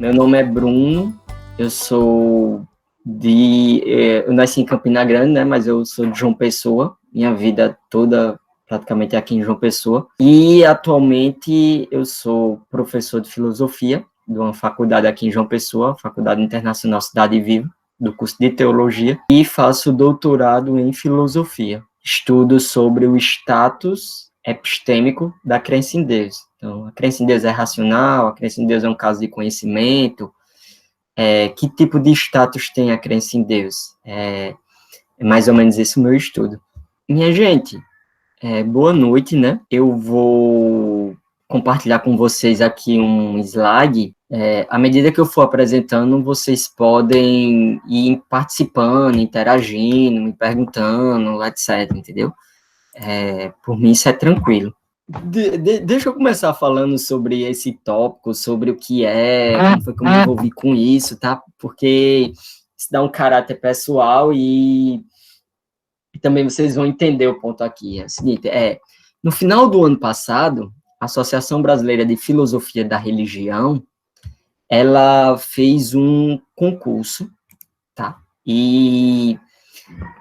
Meu nome é Bruno, eu nasci em Campina Grande, né, mas eu sou de João Pessoa, minha vida toda praticamente aqui em João Pessoa, e atualmente eu sou professor de filosofia de uma faculdade aqui em João Pessoa, Faculdade Internacional Cidade Viva, do curso de teologia, e faço doutorado em filosofia. Estudo sobre o status epistêmico da crença em Deus. Então, a crença em Deus é racional, a crença em Deus é um caso de conhecimento. Que tipo de status tem a crença em Deus? É mais ou menos esse o meu estudo. Minha gente, boa noite, né? Eu vou compartilhar com vocês aqui um slide. À medida que eu for apresentando, vocês podem ir participando, interagindo, me perguntando, etc, entendeu? Por mim, isso é tranquilo. Deixa eu começar falando sobre esse tópico, sobre o que como foi que eu me envolvi com isso, tá? Porque isso dá um caráter pessoal e também vocês vão entender o ponto aqui. É o seguinte, no final do ano passado, a Associação Brasileira de Filosofia da Religião, ela fez um concurso, tá? E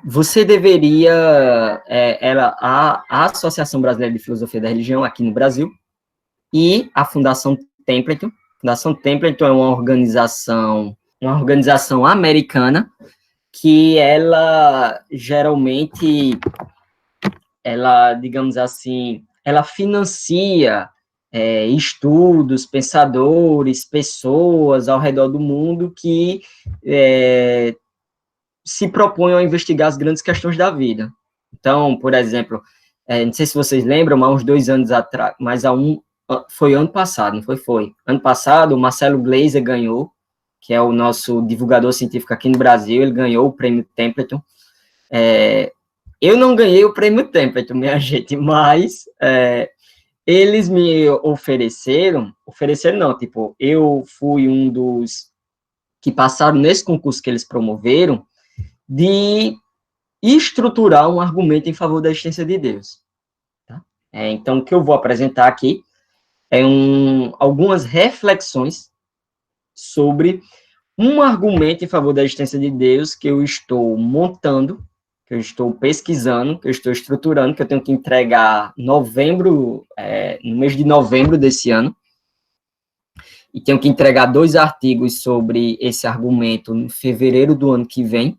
você deveria, a Associação Brasileira de Filosofia da Religião aqui no Brasil e a Fundação Templeton. A Fundação Templeton é uma organização americana que ela geralmente, digamos assim, ela financia estudos, pensadores, pessoas ao redor do mundo que se propõem a investigar as grandes questões da vida. Então, por exemplo, não sei se vocês lembram, há uns 2 anos atrás, foi ano passado, não foi? Foi. Ano passado, o Marcelo Gleiser ganhou, que é o nosso divulgador científico aqui no Brasil, ele ganhou o prêmio Templeton. Eu não ganhei o prêmio Templeton, minha gente, mas eles me ofereceram não, tipo, eu fui um dos que passaram nesse concurso que eles promoveram, de estruturar um argumento em favor da existência de Deus. Tá? Então, o que eu vou apresentar aqui algumas reflexões sobre um argumento em favor da existência de Deus que eu estou montando, que eu estou pesquisando, que eu estou estruturando, que eu tenho que entregar no mês de novembro desse ano, e tenho que entregar 2 artigos sobre esse argumento em fevereiro do ano que vem,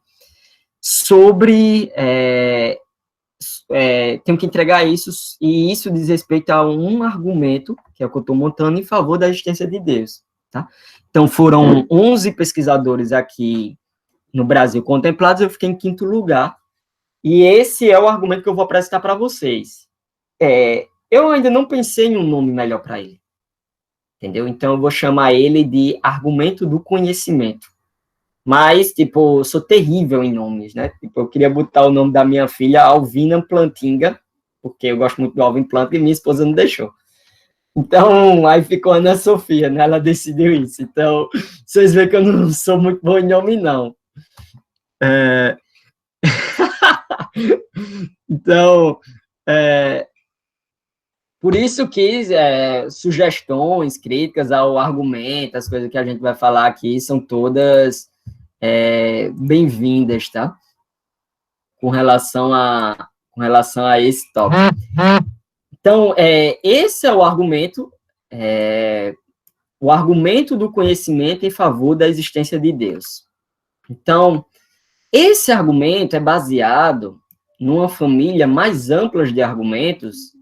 tenho que entregar isso, e isso diz respeito a um argumento, que é o que eu estou montando, em favor da existência de Deus, tá? Então, foram 11 pesquisadores aqui no Brasil contemplados, eu fiquei em 5º lugar, e esse é o argumento que eu vou apresentar para vocês. Eu ainda não pensei em um nome melhor para ele, entendeu? Então, eu vou chamar ele de argumento do conhecimento. Mas, tipo, eu sou terrível em nomes, né? Tipo, eu queria botar o nome da minha filha Alvina Plantinga, porque eu gosto muito do Alvin Planta e minha esposa não deixou. Então, aí ficou Ana Sofia, né? Ela decidiu isso. Então, vocês veem que eu não sou muito bom em nome, não. Então, por isso que sugestões, críticas ao argumento, as coisas que a gente vai falar aqui são todas bem-vindas, tá? Com relação a esse tópico. Então, esse é o argumento do conhecimento em favor da existência de Deus. Então, esse argumento é baseado numa família mais ampla de argumentos,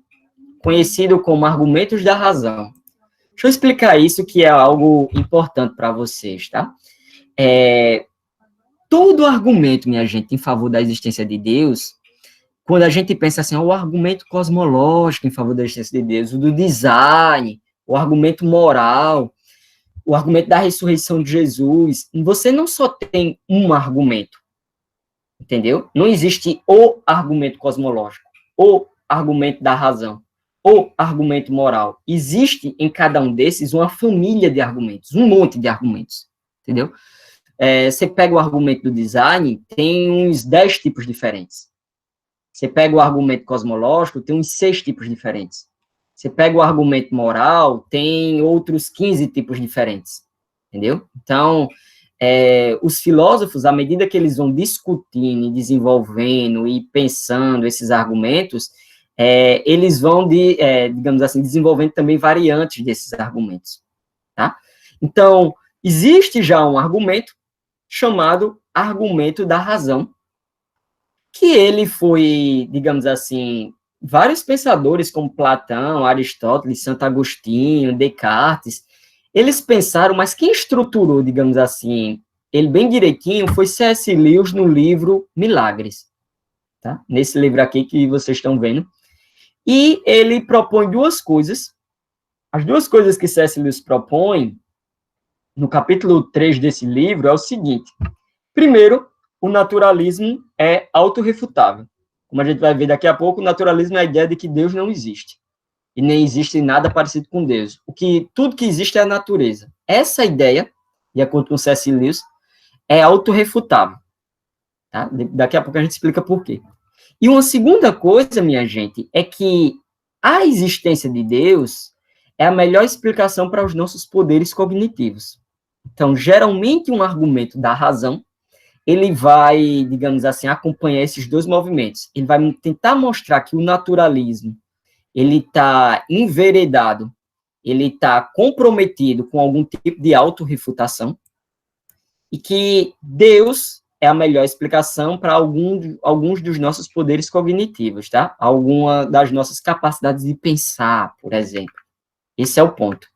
conhecido como argumentos da razão. Deixa eu explicar isso, que é algo importante para vocês, tá? Todo argumento, minha gente, em favor da existência de Deus, quando a gente pensa assim, o argumento cosmológico em favor da existência de Deus, o do design, o argumento moral, o argumento da ressurreição de Jesus, você não só tem um argumento, entendeu? Não existe o argumento cosmológico, o argumento da razão, o argumento moral. Existe em cada um desses uma família de argumentos, um monte de argumentos, entendeu? Você pega o argumento do design, tem uns 10 tipos diferentes. Você pega o argumento cosmológico, tem uns 6 tipos diferentes. Você pega o argumento moral, tem outros 15 tipos diferentes. entendeu? Então, os filósofos, à medida que eles vão discutindo, e desenvolvendo e pensando esses argumentos, eles vão, digamos assim, desenvolvendo também variantes desses argumentos, tá? Então, existe já um argumento chamado argumento da razão, que ele foi, digamos assim, vários pensadores como Platão, Aristóteles, Santo Agostinho, Descartes, eles pensaram, mas quem estruturou, digamos assim, ele bem direitinho foi C.S. Lewis no livro Milagres, tá? Nesse livro aqui que vocês estão vendo. E ele propõe duas coisas. As duas coisas que C.S. Lewis propõe, no capítulo 3 desse livro, é o seguinte. Primeiro, o naturalismo é autorrefutável. Como a gente vai ver daqui a pouco, o naturalismo é a ideia de que Deus não existe. E nem existe nada parecido com Deus. Tudo que existe é a natureza. Essa ideia, de acordo com C.S. Lewis, é autorrefutável. Tá? Daqui a pouco a gente explica por quê. E uma segunda coisa, minha gente, é que a existência de Deus é a melhor explicação para os nossos poderes cognitivos. Então, geralmente, um argumento da razão, ele vai, digamos assim, acompanhar esses dois movimentos. Ele vai tentar mostrar que o naturalismo, ele está enveredado, ele está comprometido com algum tipo de autorrefutação, e que Deus é a melhor explicação para alguns dos nossos poderes cognitivos, tá? Alguma das nossas capacidades de pensar, por exemplo. Esse é o ponto.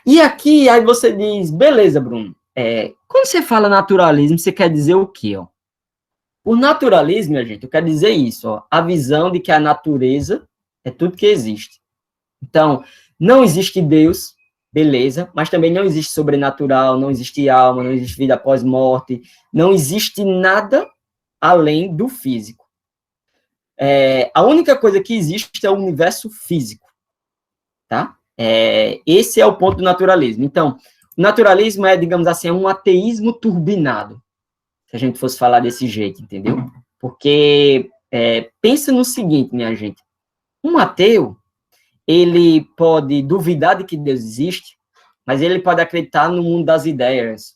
E aqui, aí você diz, beleza, Bruno, quando você fala naturalismo, você quer dizer o quê, ó? O naturalismo, minha gente, eu quero dizer isso, ó, a visão de que a natureza é tudo que existe. Então, não existe Deus, beleza, mas também não existe sobrenatural, não existe alma, não existe vida após morte, não existe nada além do físico. A única coisa que existe é o universo físico, tá? Esse é o ponto do naturalismo. Então, o naturalismo é, digamos assim, um ateísmo turbinado, se a gente fosse falar desse jeito, entendeu? Porque, pensa no seguinte, minha gente, um ateu, ele pode duvidar de que Deus existe, mas ele pode acreditar no mundo das ideias,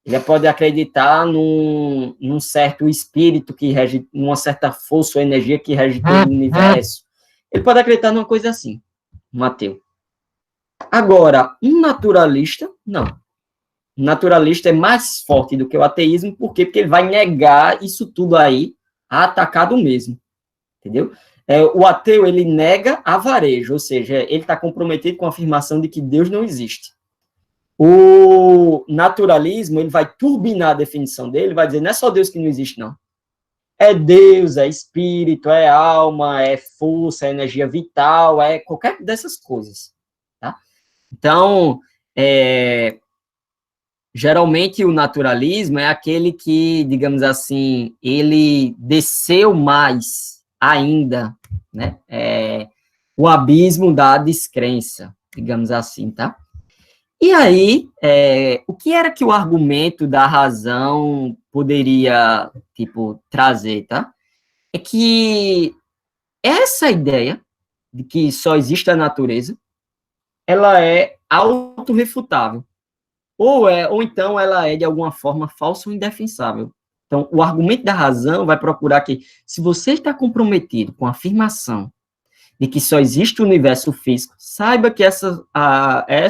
ele pode acreditar num certo espírito que rege, numa certa força ou energia que rege todo o universo, ele pode acreditar numa coisa assim, um ateu. Agora, um naturalista, não. O naturalista é mais forte do que o ateísmo, por quê? Porque ele vai negar isso tudo aí, atacado mesmo, entendeu? O ateu, ele nega a varejo, ou seja, ele está comprometido com a afirmação de que Deus não existe. O naturalismo, ele vai turbinar a definição dele, vai dizer, não é só Deus que não existe, não. É Deus, é espírito, é alma, é força, é energia vital, é qualquer dessas coisas, tá? Então, geralmente o naturalismo é aquele que, digamos assim, ele desceu mais ainda, né? O abismo da descrença, digamos assim, tá? E aí, o que era que o argumento da razão poderia, tipo, trazer, tá? É que essa ideia de que só existe a natureza, ela é autorrefutável. Ou então ela é, de alguma forma, falsa ou indefensável. Então, o argumento da razão vai procurar que, se você está comprometido com a afirmação de que só existe o universo físico, saiba que essa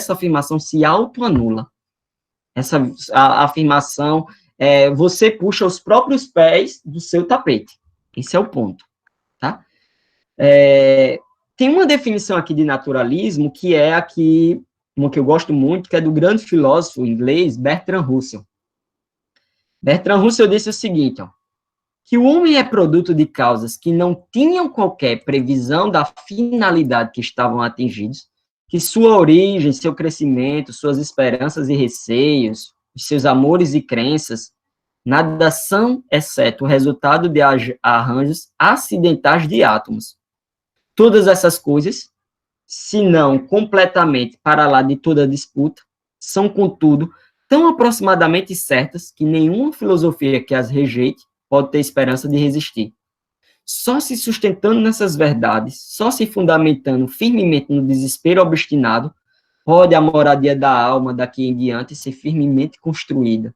afirmação se autoanula. A afirmação, você puxa os próprios pés do seu tapete. Esse é o ponto, tá? Tem uma definição aqui de naturalismo que é uma que eu gosto muito, que é do grande filósofo inglês Bertrand Russell. Bertrand Russell disse o seguinte, ó, que o homem é produto de causas que não tinham qualquer previsão da finalidade que estavam atingidos, que sua origem, seu crescimento, suas esperanças e receios, os seus amores e crenças, nada são, exceto o resultado de arranjos acidentais de átomos. Todas essas coisas, se não completamente para lá de toda disputa, são, contudo, tão aproximadamente certas que nenhuma filosofia que as rejeite pode ter esperança de resistir. Só se sustentando nessas verdades, só se fundamentando firmemente no desespero obstinado, pode a moradia da alma daqui em diante ser firmemente construída.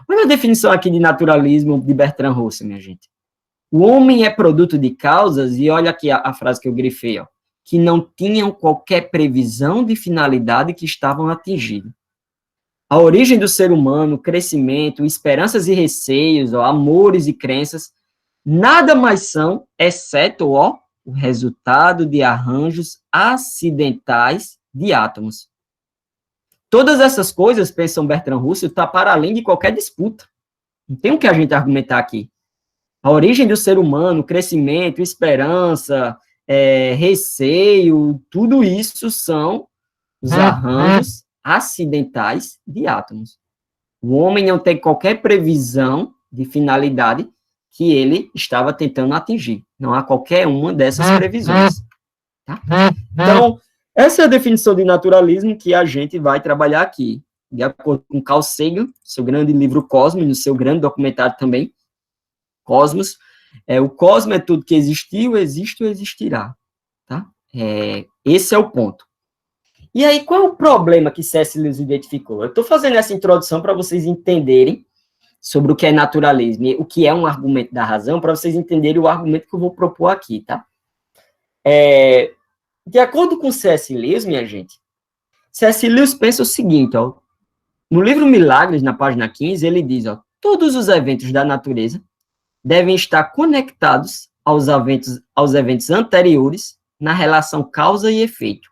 Olha a definição aqui de naturalismo de Bertrand Russell, minha gente. O homem é produto de causas, e olha aqui a frase que eu grifei, ó, que não tinham qualquer previsão de finalidade que estavam atingindo. A origem do ser humano, crescimento, esperanças e receios, ó, amores e crenças, nada mais são, exceto, ó, o resultado de arranjos acidentais de átomos. Todas essas coisas, pensam Bertrand Russell, está para além de qualquer disputa. Não tem o que a gente argumentar aqui. A origem do ser humano, crescimento, esperança, receio, tudo isso são os arranjos acidentais de átomos. O homem não tem qualquer previsão de finalidade que ele estava tentando atingir. Não há qualquer uma dessas previsões. Tá? Então, essa é a definição de naturalismo que a gente vai trabalhar aqui. De acordo com Carl Sagan, seu grande livro Cosmos, no seu grande documentário também, Cosmos, o cosmos é tudo que existiu, existe ou existirá. Tá? Esse é o ponto. E aí, qual é o problema que C.S. Lewis identificou? Eu estou fazendo essa introdução para vocês entenderem sobre o que é naturalismo, e o que é um argumento da razão, para vocês entenderem o argumento que eu vou propor aqui, tá? De acordo com C.S. Lewis, minha gente, C.S. Lewis pensa o seguinte, ó, no livro Milagres, na página 15, ele diz, ó, todos os eventos da natureza devem estar conectados aos eventos anteriores na relação causa e efeito.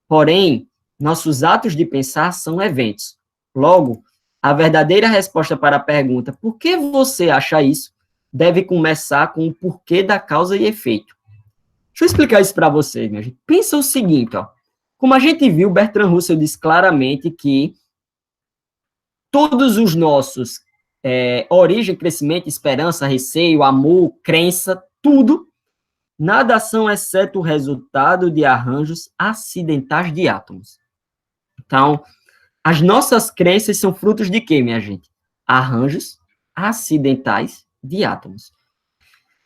Porém, nossos atos de pensar são eventos. Logo, a verdadeira resposta para a pergunta por que você acha isso deve começar com o porquê da causa e efeito. Deixa eu explicar isso para vocês, minha gente. Pensa o seguinte, ó. Como a gente viu, Bertrand Russell diz claramente que todos os nossos origem, crescimento, esperança, receio, amor, crença, tudo, nada são exceto o resultado de arranjos acidentais de átomos. Então, as nossas crenças são frutos de quê, minha gente? Arranjos acidentais de átomos.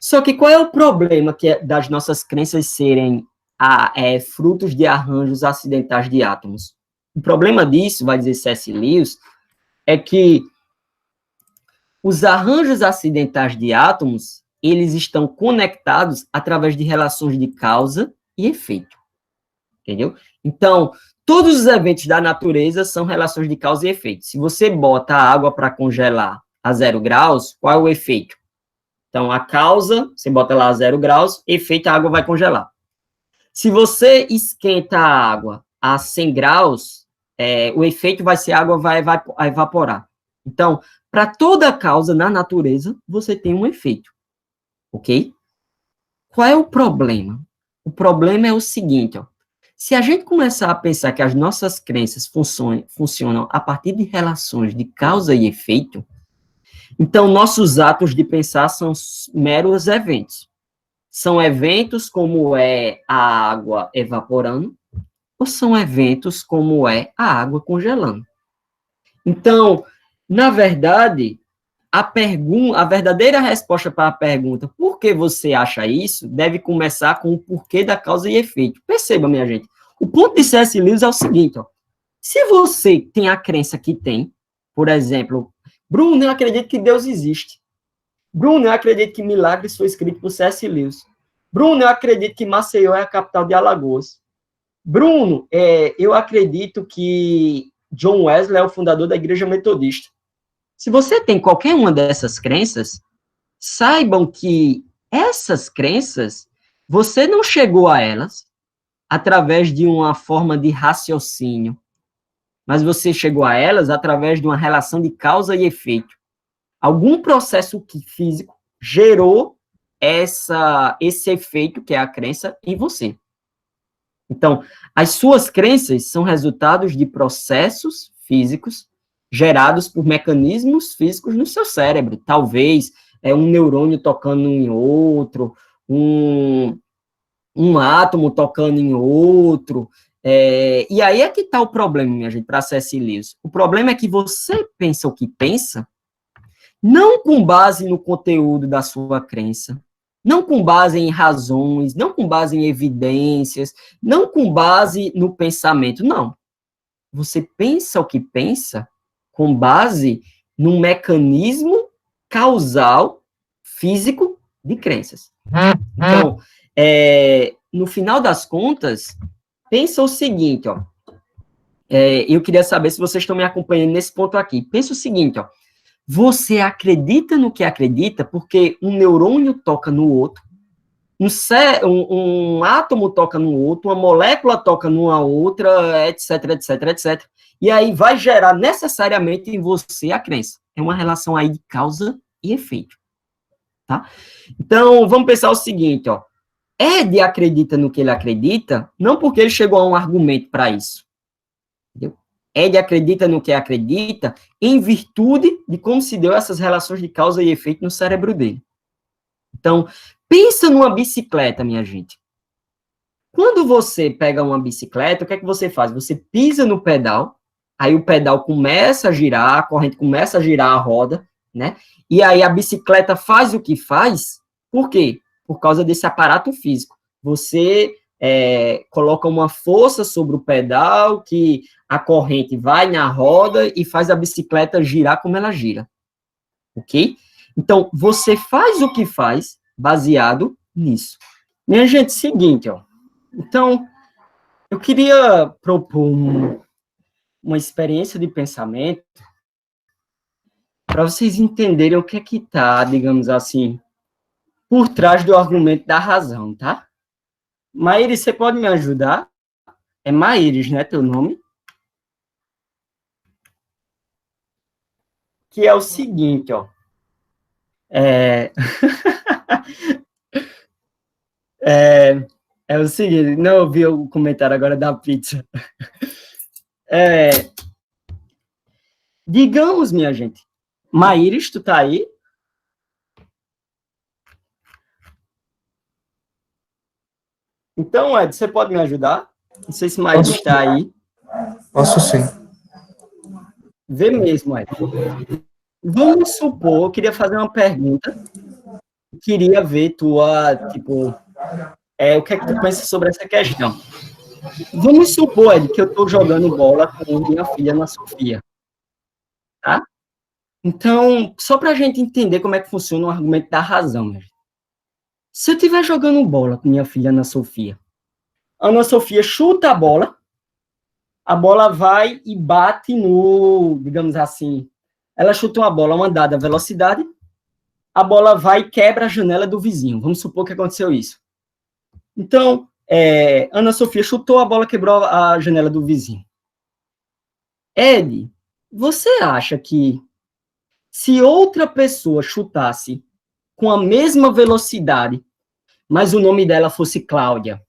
Só que qual é o problema das nossas crenças serem frutos de arranjos acidentais de átomos? O problema disso, vai dizer C.S. Lewis, é que os arranjos acidentais de átomos, eles estão conectados através de relações de causa e efeito. Entendeu? Então, todos os eventos da natureza são relações de causa e efeito. Se você bota a água para congelar a 0 graus, qual é o efeito? Então, a causa, você bota lá a 0 graus, efeito, a água vai congelar. Se você esquenta a água a 100 graus, o efeito vai ser a água vai evaporar. Então, para toda causa na natureza, você tem um efeito. Ok? Qual é o problema? O problema é o seguinte, ó. Se a gente começar a pensar que as nossas crenças funcionam a partir de relações de causa e efeito, então nossos atos de pensar são meros eventos. São eventos como é a água evaporando, ou são eventos como é a água congelando. Então, na verdade, a verdadeira resposta para a pergunta por que você acha isso deve começar com o porquê da causa e efeito. Perceba, minha gente, o ponto de C.S. Lewis é o seguinte, ó, se você tem a crença que tem, por exemplo, Bruno, eu acredito que Deus existe. Bruno, eu acredito que Milagres foi escrito por C.S. Lewis. Bruno, eu acredito que Maceió é a capital de Alagoas. Bruno, eu acredito que John Wesley é o fundador da Igreja Metodista. Se você tem qualquer uma dessas crenças, saibam que essas crenças, você não chegou a elas através de uma forma de raciocínio, mas você chegou a elas através de uma relação de causa e efeito. Algum processo físico gerou esse efeito, que é a crença, em você. Então, as suas crenças são resultados de processos físicos gerados por mecanismos físicos no seu cérebro. Talvez um neurônio tocando em outro, um átomo tocando em outro. E aí é que está o problema, minha gente, para C.S. Lewis. O problema é que você pensa o que pensa, não com base no conteúdo da sua crença, não com base em razões, não com base em evidências, não com base no pensamento, não. você pensa o que pensa com base num mecanismo causal físico de crenças. Então, no final das contas, pensa o seguinte, ó. Eu queria saber se vocês estão me acompanhando nesse ponto aqui. Pensa o seguinte, ó. Você acredita no que acredita porque um neurônio toca no outro, um átomo toca no outro, uma molécula toca numa outra, etc, etc, etc. E aí vai gerar necessariamente em você a crença. É uma relação aí de causa e efeito. Tá? Então, vamos pensar o seguinte, ó. Ed acredita no que ele acredita, não porque ele chegou a um argumento para isso. Entendeu? Ed acredita no que acredita em virtude de como se deu essas relações de causa e efeito no cérebro dele. Então, pensa numa bicicleta, minha gente. Quando você pega uma bicicleta, o que é que você faz? Você pisa no pedal, aí o pedal começa a girar, a corrente começa a girar a roda, né? E aí a bicicleta faz o que faz, por quê? Por causa desse aparato físico. Você coloca uma força sobre o pedal, que a corrente vai na roda e faz a bicicleta girar como ela gira. Ok? Então, você faz o que faz baseado nisso. Minha gente, seguinte, ó. Então, eu queria propor uma experiência de pensamento para vocês entenderem o que é que está, digamos assim, por trás do argumento da razão, tá? Maíris, você pode me ajudar? É Maíris, né, teu nome? Que é o seguinte, ó. É o seguinte, não ouvi o comentário agora da pizza. Digamos, minha gente, Maíris, tu tá aí? Então, Ed, você pode me ajudar? Não sei se Maíris está aí. Posso sim. Vê mesmo, Ed. Vamos supor, eu queria fazer uma pergunta. Queria ver tua, tipo, o que é que tu pensa sobre essa questão. Vamos supor, Ed, que eu estou jogando bola com minha filha Ana Sofia, tá? Então, só para a gente entender como é que funciona o argumento da razão, né? Se eu estiver jogando bola com minha filha Ana Sofia chuta a bola vai e bate no, digamos assim, ela chuta uma bola a uma dada velocidade, a bola vai e quebra a janela do vizinho. Vamos supor que aconteceu isso. Então, Ana Sofia chutou, a bola quebrou a janela do vizinho. Ed, você acha que se outra pessoa chutasse com a mesma velocidade, mas o nome dela fosse Cláudia,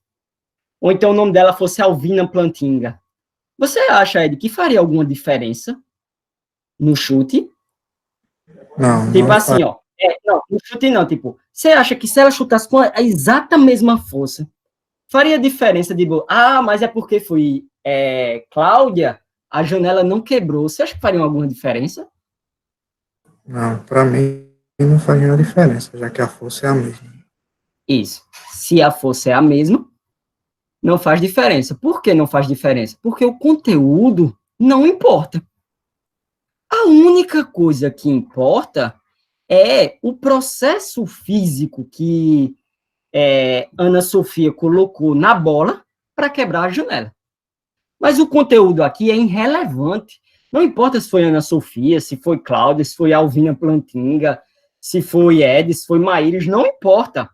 ou então o nome dela fosse Alvina Plantinga, você acha, Ed, que faria alguma diferença no chute? Não, Tipo não assim, ó. Não, no chute não, tipo, você acha que se ela chutasse com a exata mesma força, faria diferença de, mas é porque foi Cláudia, a janela não quebrou. Você acha que faria alguma diferença? Não, para mim não faz nenhuma diferença, já que a força é a mesma. Isso. Se a força é a mesma, não faz diferença. Por que não faz diferença? Porque o conteúdo não importa. A única coisa que importa é o processo físico que Ana Sofia colocou na bola para quebrar a janela. Mas o conteúdo aqui é irrelevante. Não importa se foi Ana Sofia, se foi Cláudia, se foi Alvina Plantinga, se foi Ed, se foi Maíris, não importa.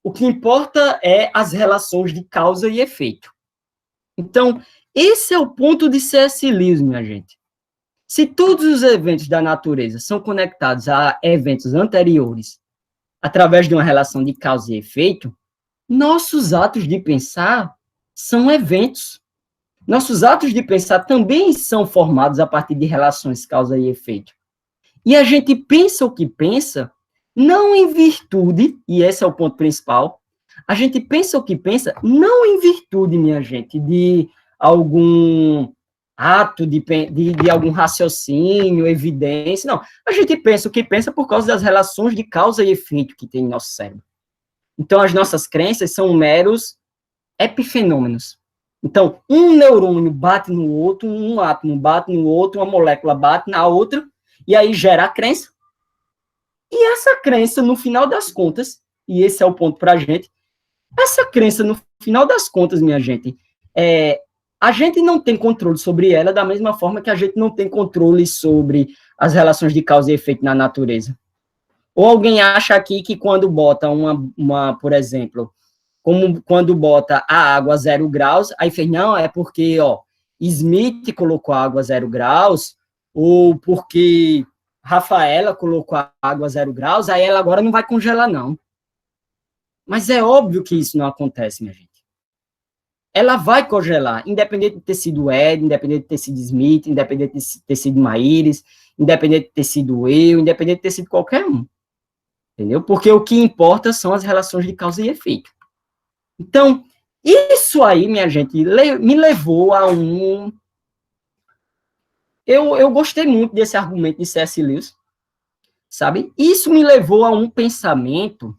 O que importa é as relações de causa e efeito. Então, esse é o ponto de C.S. Lewis, minha gente. Se todos os eventos da natureza são conectados a eventos anteriores através de uma relação de causa e efeito, nossos atos de pensar são eventos. Nossos atos de pensar também são formados a partir de relações causa e efeito. E a gente pensa o que pensa, não em virtude, e esse é o ponto principal, a gente pensa o que pensa não em virtude, minha gente, de algum ato, de algum raciocínio, evidência, não. A gente pensa o que pensa por causa das relações de causa e efeito que tem em nosso cérebro. Então, as nossas crenças são meros epifenômenos. Então, um neurônio bate no outro, um átomo bate no outro, uma molécula bate na outra, e aí gera a crença. E essa crença, no final das contas, e esse é o ponto para a gente, essa crença, no final das contas, minha gente, a gente não tem controle sobre ela da mesma forma que a gente não tem controle sobre as relações de causa e efeito na natureza. Ou alguém acha aqui que quando bota por exemplo, como quando bota a água a 0 graus, aí fez, não, é porque, Smith colocou a água a 0 graus, ou porque Rafaela colocou a água a 0 graus, aí ela agora não vai congelar, não. Mas é óbvio que isso não acontece, minha gente. Ela vai congelar, independente de ter sido Ed, independente de ter sido Smith, independente de ter sido Maíris, independente de ter sido eu, independente de ter sido qualquer um. Entendeu? Porque o que importa são as relações de causa e efeito. Então, isso aí, minha gente, me levou a um... Eu gostei muito desse argumento de C.S. Lewis, sabe? Isso me levou a um pensamento,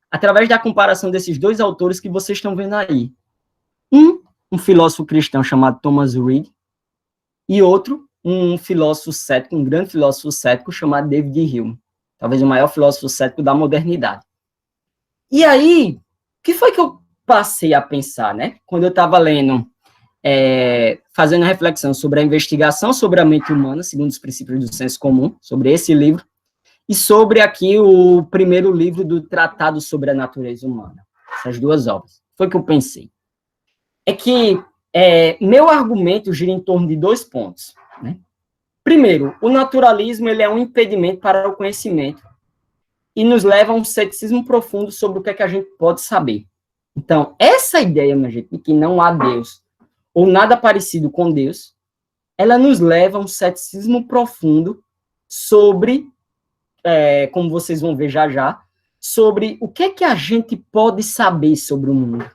através da comparação desses dois autores que vocês estão vendo aí. Um filósofo cristão chamado Thomas Reid, e outro, um filósofo cético, um grande filósofo cético chamado David Hume, talvez o maior filósofo cético da modernidade. E aí, o que foi que eu passei a pensar, né? Quando eu estava lendo, fazendo a reflexão sobre a investigação sobre a mente humana, segundo os princípios do senso comum, sobre esse livro, e sobre aqui o primeiro livro do Tratado sobre a Natureza Humana, essas duas obras. Foi que eu pensei. É que meu argumento gira em torno de 2 pontos, né? Primeiro, o naturalismo ele é um impedimento para o conhecimento e nos leva a um ceticismo profundo sobre o que é que a gente pode saber. Então, essa ideia, minha gente, de que não há Deus ou nada parecido com Deus, ela nos leva a um ceticismo profundo sobre, como vocês vão ver já já, sobre o que é que a gente pode saber sobre o mundo.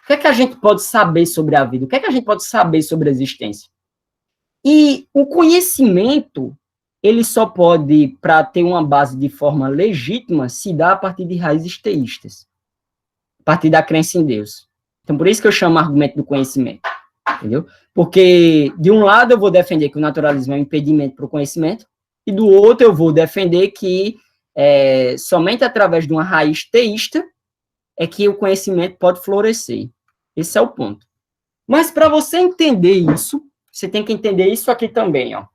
O que é que a gente pode saber sobre a vida? O que é que a gente pode saber sobre a existência? E o conhecimento, ele só pode, para ter uma base de forma legítima, se dar a partir de raízes teístas, a partir da crença em Deus. Então, por isso que eu chamo argumento do conhecimento, entendeu? Porque, de um lado, eu vou defender que o naturalismo é um impedimento para o conhecimento, e do outro, eu vou defender que somente através de uma raiz teísta é que o conhecimento pode florescer. Esse é o ponto. Mas, para você entender isso, você tem que entender isso aqui também, ó.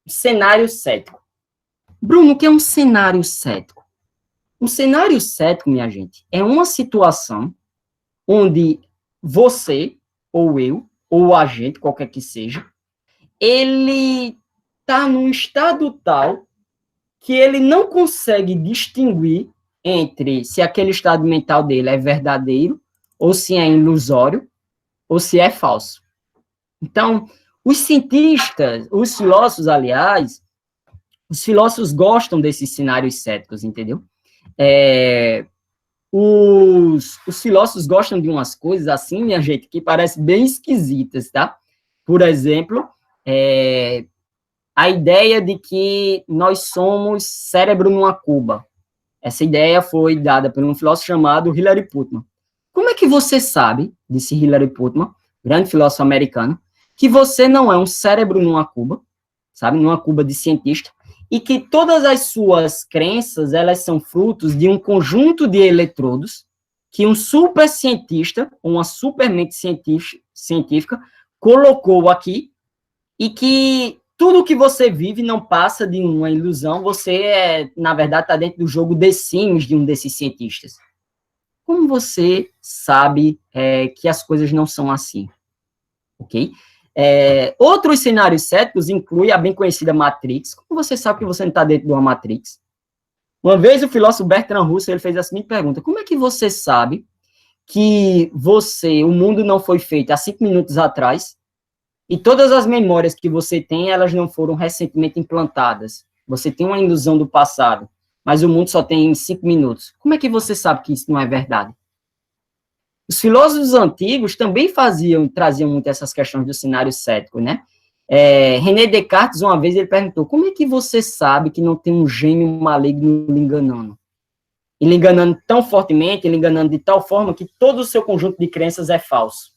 Cenário cético. Bruno, o que é um cenário cético? Um cenário cético, minha gente, é uma situação onde você, ou eu, ou a gente, qualquer que seja, ele está num estado tal que ele não consegue distinguir entre se aquele estado mental dele é verdadeiro, ou se é ilusório, ou se é falso. Então, os cientistas, os filósofos, aliás, os filósofos gostam desses cenários céticos, entendeu? Os filósofos gostam de umas coisas assim, minha gente, que parecem bem esquisitas, tá? Por exemplo, a ideia de que nós somos cérebro numa cuba. Essa ideia foi dada por um filósofo chamado Hilary Putnam. Como é que você sabe, disse Hilary Putnam, grande filósofo americano, que você não é um cérebro numa cuba, sabe, numa cuba de cientista, e que todas as suas crenças, elas são frutos de um conjunto de eletrodos que um super cientista, uma supermente científica, colocou aqui, e que tudo que você vive não passa de uma ilusão, você, na verdade, está dentro do jogo The Sims de um desses cientistas. Como você sabe que as coisas não são assim? Ok? Outros cenários céticos incluem a bem conhecida Matrix. Como você sabe que você não está dentro de uma Matrix? Uma vez o filósofo Bertrand Russell ele fez a seguinte pergunta: como é que você sabe que o mundo não foi feito há 5 minutos atrás e todas as memórias que você tem, elas não foram recentemente implantadas? Você tem uma ilusão do passado, mas o mundo só tem 5 minutos. Como é que você sabe que isso não é verdade? Os filósofos antigos também traziam muito essas questões do cenário cético, né? René Descartes, uma vez, ele perguntou: como é que você sabe que não tem um gênio maligno lhe enganando? E lhe enganando tão fortemente, lhe enganando de tal forma que todo o seu conjunto de crenças é falso.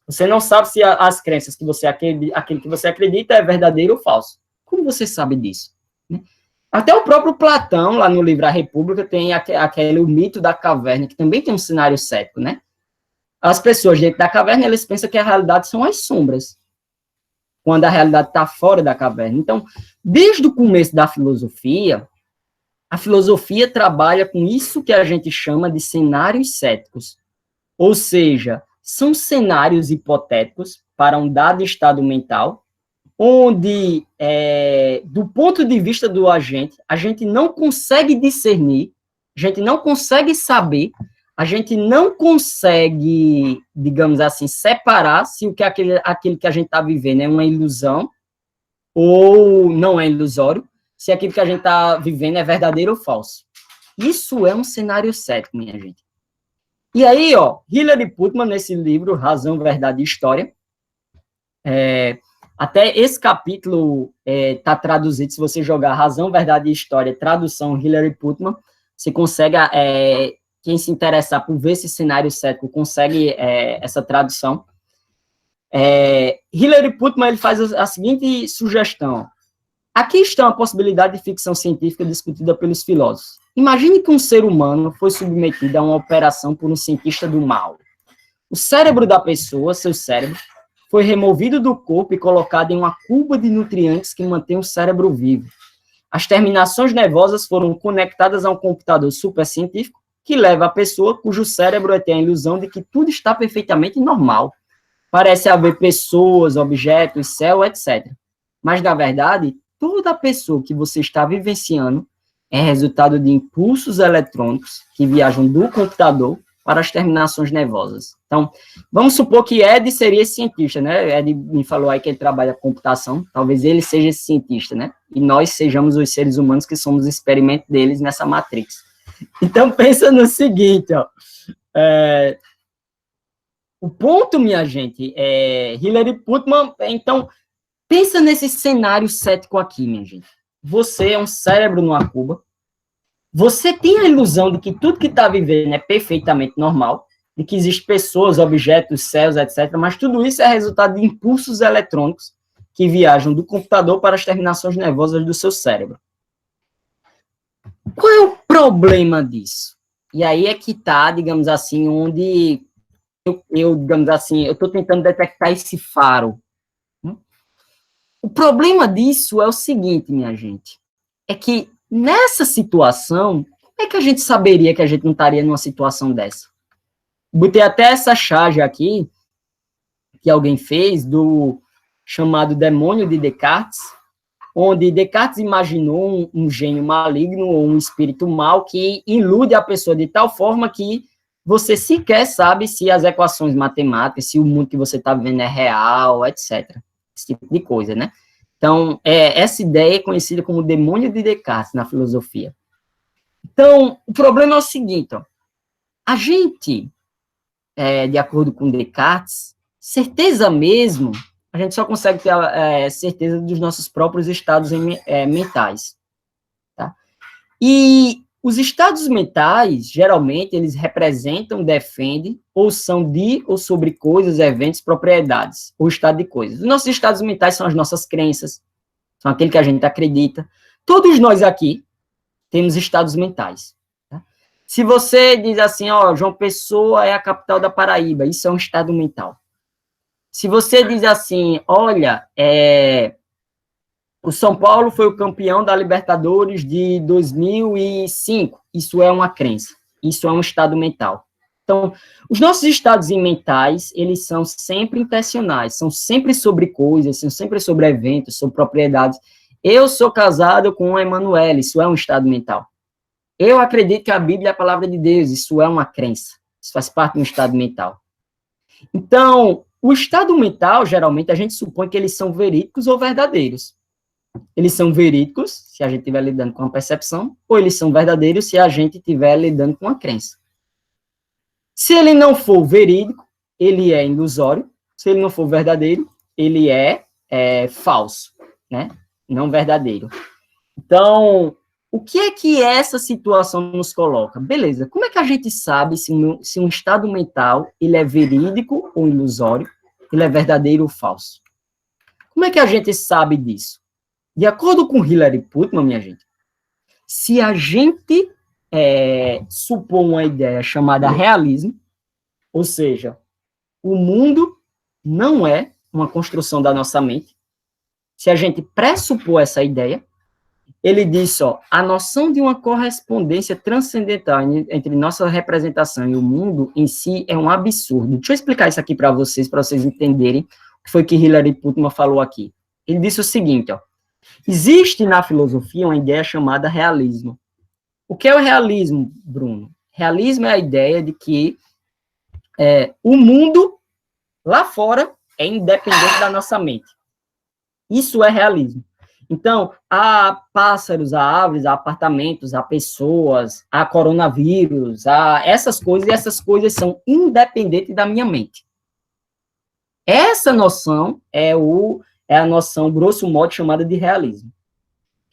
Você não sabe se as crenças que você aquele que você acredita é verdadeiro ou falso. Como você sabe disso? Até o próprio Platão, lá no livro A República, tem o mito da caverna, que também tem um cenário cético, né? As pessoas dentro da caverna, eles pensam que a realidade são as sombras, quando a realidade está fora da caverna. Então, desde o começo da filosofia, a filosofia trabalha com isso que a gente chama de cenários céticos. Ou seja, são cenários hipotéticos para um dado estado mental, onde, do ponto de vista do agente, a gente não consegue discernir, a gente não consegue saber, a gente não consegue, digamos assim, separar se o que aquilo que a gente está vivendo é uma ilusão ou não é ilusório, se aquilo que a gente está vivendo é verdadeiro ou falso. Isso é um cenário cético, minha gente. E aí, ó, Hilary Putnam, nesse livro, Razão, Verdade e História, até esse capítulo está traduzido, se você jogar Razão, Verdade e História, tradução Hilary Putnam, você consegue, quem se interessar por ver esse cenário cético, consegue essa tradução. Hilary Putnam, ele faz a seguinte sugestão. Aqui está uma possibilidade de ficção científica discutida pelos filósofos. Imagine que um ser humano foi submetido a uma operação por um cientista do mal. O cérebro da pessoa, seu cérebro, foi removido do corpo e colocado em uma cuba de nutrientes que mantém o cérebro vivo. As terminações nervosas foram conectadas a um computador supercientífico que leva a pessoa cujo cérebro tem a ilusão de que tudo está perfeitamente normal. Parece haver pessoas, objetos, céu, etc. Mas, na verdade, toda pessoa que você está vivenciando é resultado de impulsos eletrônicos que viajam do computador para as terminações nervosas. Então, vamos supor que Ed seria esse cientista, né? Ed me falou aí que ele trabalha com computação, talvez ele seja esse cientista, né? E nós sejamos os seres humanos que somos o experimento deles nessa Matrix. Então, pensa no seguinte, ó. O ponto, minha gente, Hilary Putnam, então, pensa nesse cenário cético aqui, minha gente. Você é um cérebro numa cuba, você tem a ilusão de que tudo que está vivendo é perfeitamente normal, de que existem pessoas, objetos, céus, etc., mas tudo isso é resultado de impulsos eletrônicos que viajam do computador para as terminações nervosas do seu cérebro. Qual é o problema disso? E aí é que está, digamos assim, onde digamos assim, eu estou tentando detectar esse faro. O problema disso é o seguinte, minha gente, é que nessa situação, como é que a gente saberia que a gente não estaria numa situação dessa? Botei até essa charge aqui, que alguém fez, do chamado demônio de Descartes, onde Descartes imaginou um gênio maligno ou um espírito mau que ilude a pessoa de tal forma que você sequer sabe se as equações matemáticas, se o mundo que você está vivendo é real, etc. Esse tipo de coisa, né? Então, essa ideia é conhecida como demônio de Descartes na filosofia. Então, o problema é o seguinte, ó, a gente, de acordo com Descartes, certeza mesmo, a gente só consegue ter certeza dos nossos próprios estados mentais. Tá? E os estados mentais, geralmente, eles representam, defendem, ou são de ou sobre coisas, eventos, propriedades, ou estado de coisas. Os nossos estados mentais são as nossas crenças, são aquilo que a gente acredita. Todos nós aqui temos estados mentais. Tá? Se você diz assim, ó, João Pessoa é a capital da Paraíba, isso é um estado mental. Se você diz assim, olha, o São Paulo foi o campeão da Libertadores de 2005. Isso é uma crença. Isso é um estado mental. Então, os nossos estados mentais, eles são sempre intencionais, são sempre sobre coisas, são sempre sobre eventos, sobre propriedades. Eu sou casado com a Emanuele, isso é um estado mental. Eu acredito que a Bíblia é a palavra de Deus, isso é uma crença. Isso faz parte de um estado mental. Então, o estado mental, geralmente, a gente supõe que eles são verídicos ou verdadeiros. Eles são verídicos, se a gente estiver lidando com uma percepção, ou eles são verdadeiros, se a gente estiver lidando com uma crença. Se ele não for verídico, ele é ilusório. Se ele não for verdadeiro, ele é falso, né? Não verdadeiro. Então, o que é que essa situação nos coloca? Beleza, como é que a gente sabe se um estado mental ele é verídico ou ilusório? ele é verdadeiro ou falso. Como é que a gente sabe disso? De acordo com Hilary Putnam, minha gente, se a gente supor uma ideia chamada realismo, ou seja, o mundo não é uma construção da nossa mente, se a gente pressupor essa ideia, ele diz, a noção de uma correspondência transcendental entre nossa representação e o mundo em si é um absurdo. Deixa eu explicar isso aqui para vocês entenderem o que foi que Hilary Putnam falou aqui. Ele disse o seguinte, existe na filosofia uma ideia chamada realismo. O que é o realismo, Bruno? Realismo é a ideia de que o mundo lá fora é independente da nossa mente. Isso é realismo. Então, há pássaros, há árvores, há apartamentos, há pessoas, há coronavírus, há essas coisas, e essas coisas são independentes da minha mente. Essa noção é a noção, grosso modo, chamada de realismo.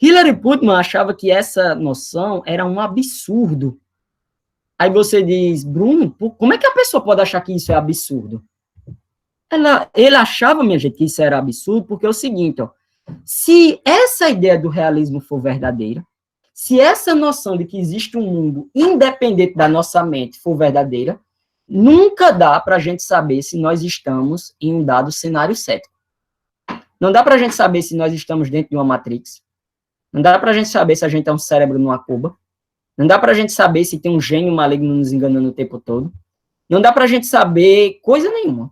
Hilary Putnam achava que essa noção era um absurdo. Aí você diz, Bruno, como é que a pessoa pode achar que isso é absurdo? Ele achava, minha gente, que isso era absurdo, porque é o seguinte, se essa ideia do realismo for verdadeira, se essa noção de que existe um mundo independente da nossa mente for verdadeira, nunca dá para a gente saber se nós estamos em um dado cenário cético. Não dá para a gente saber se nós estamos dentro de uma Matrix. Não dá para a gente saber se a gente é um cérebro numa cuba. Não dá para a gente saber se tem um gênio maligno nos enganando o tempo todo. Não dá para a gente saber coisa nenhuma.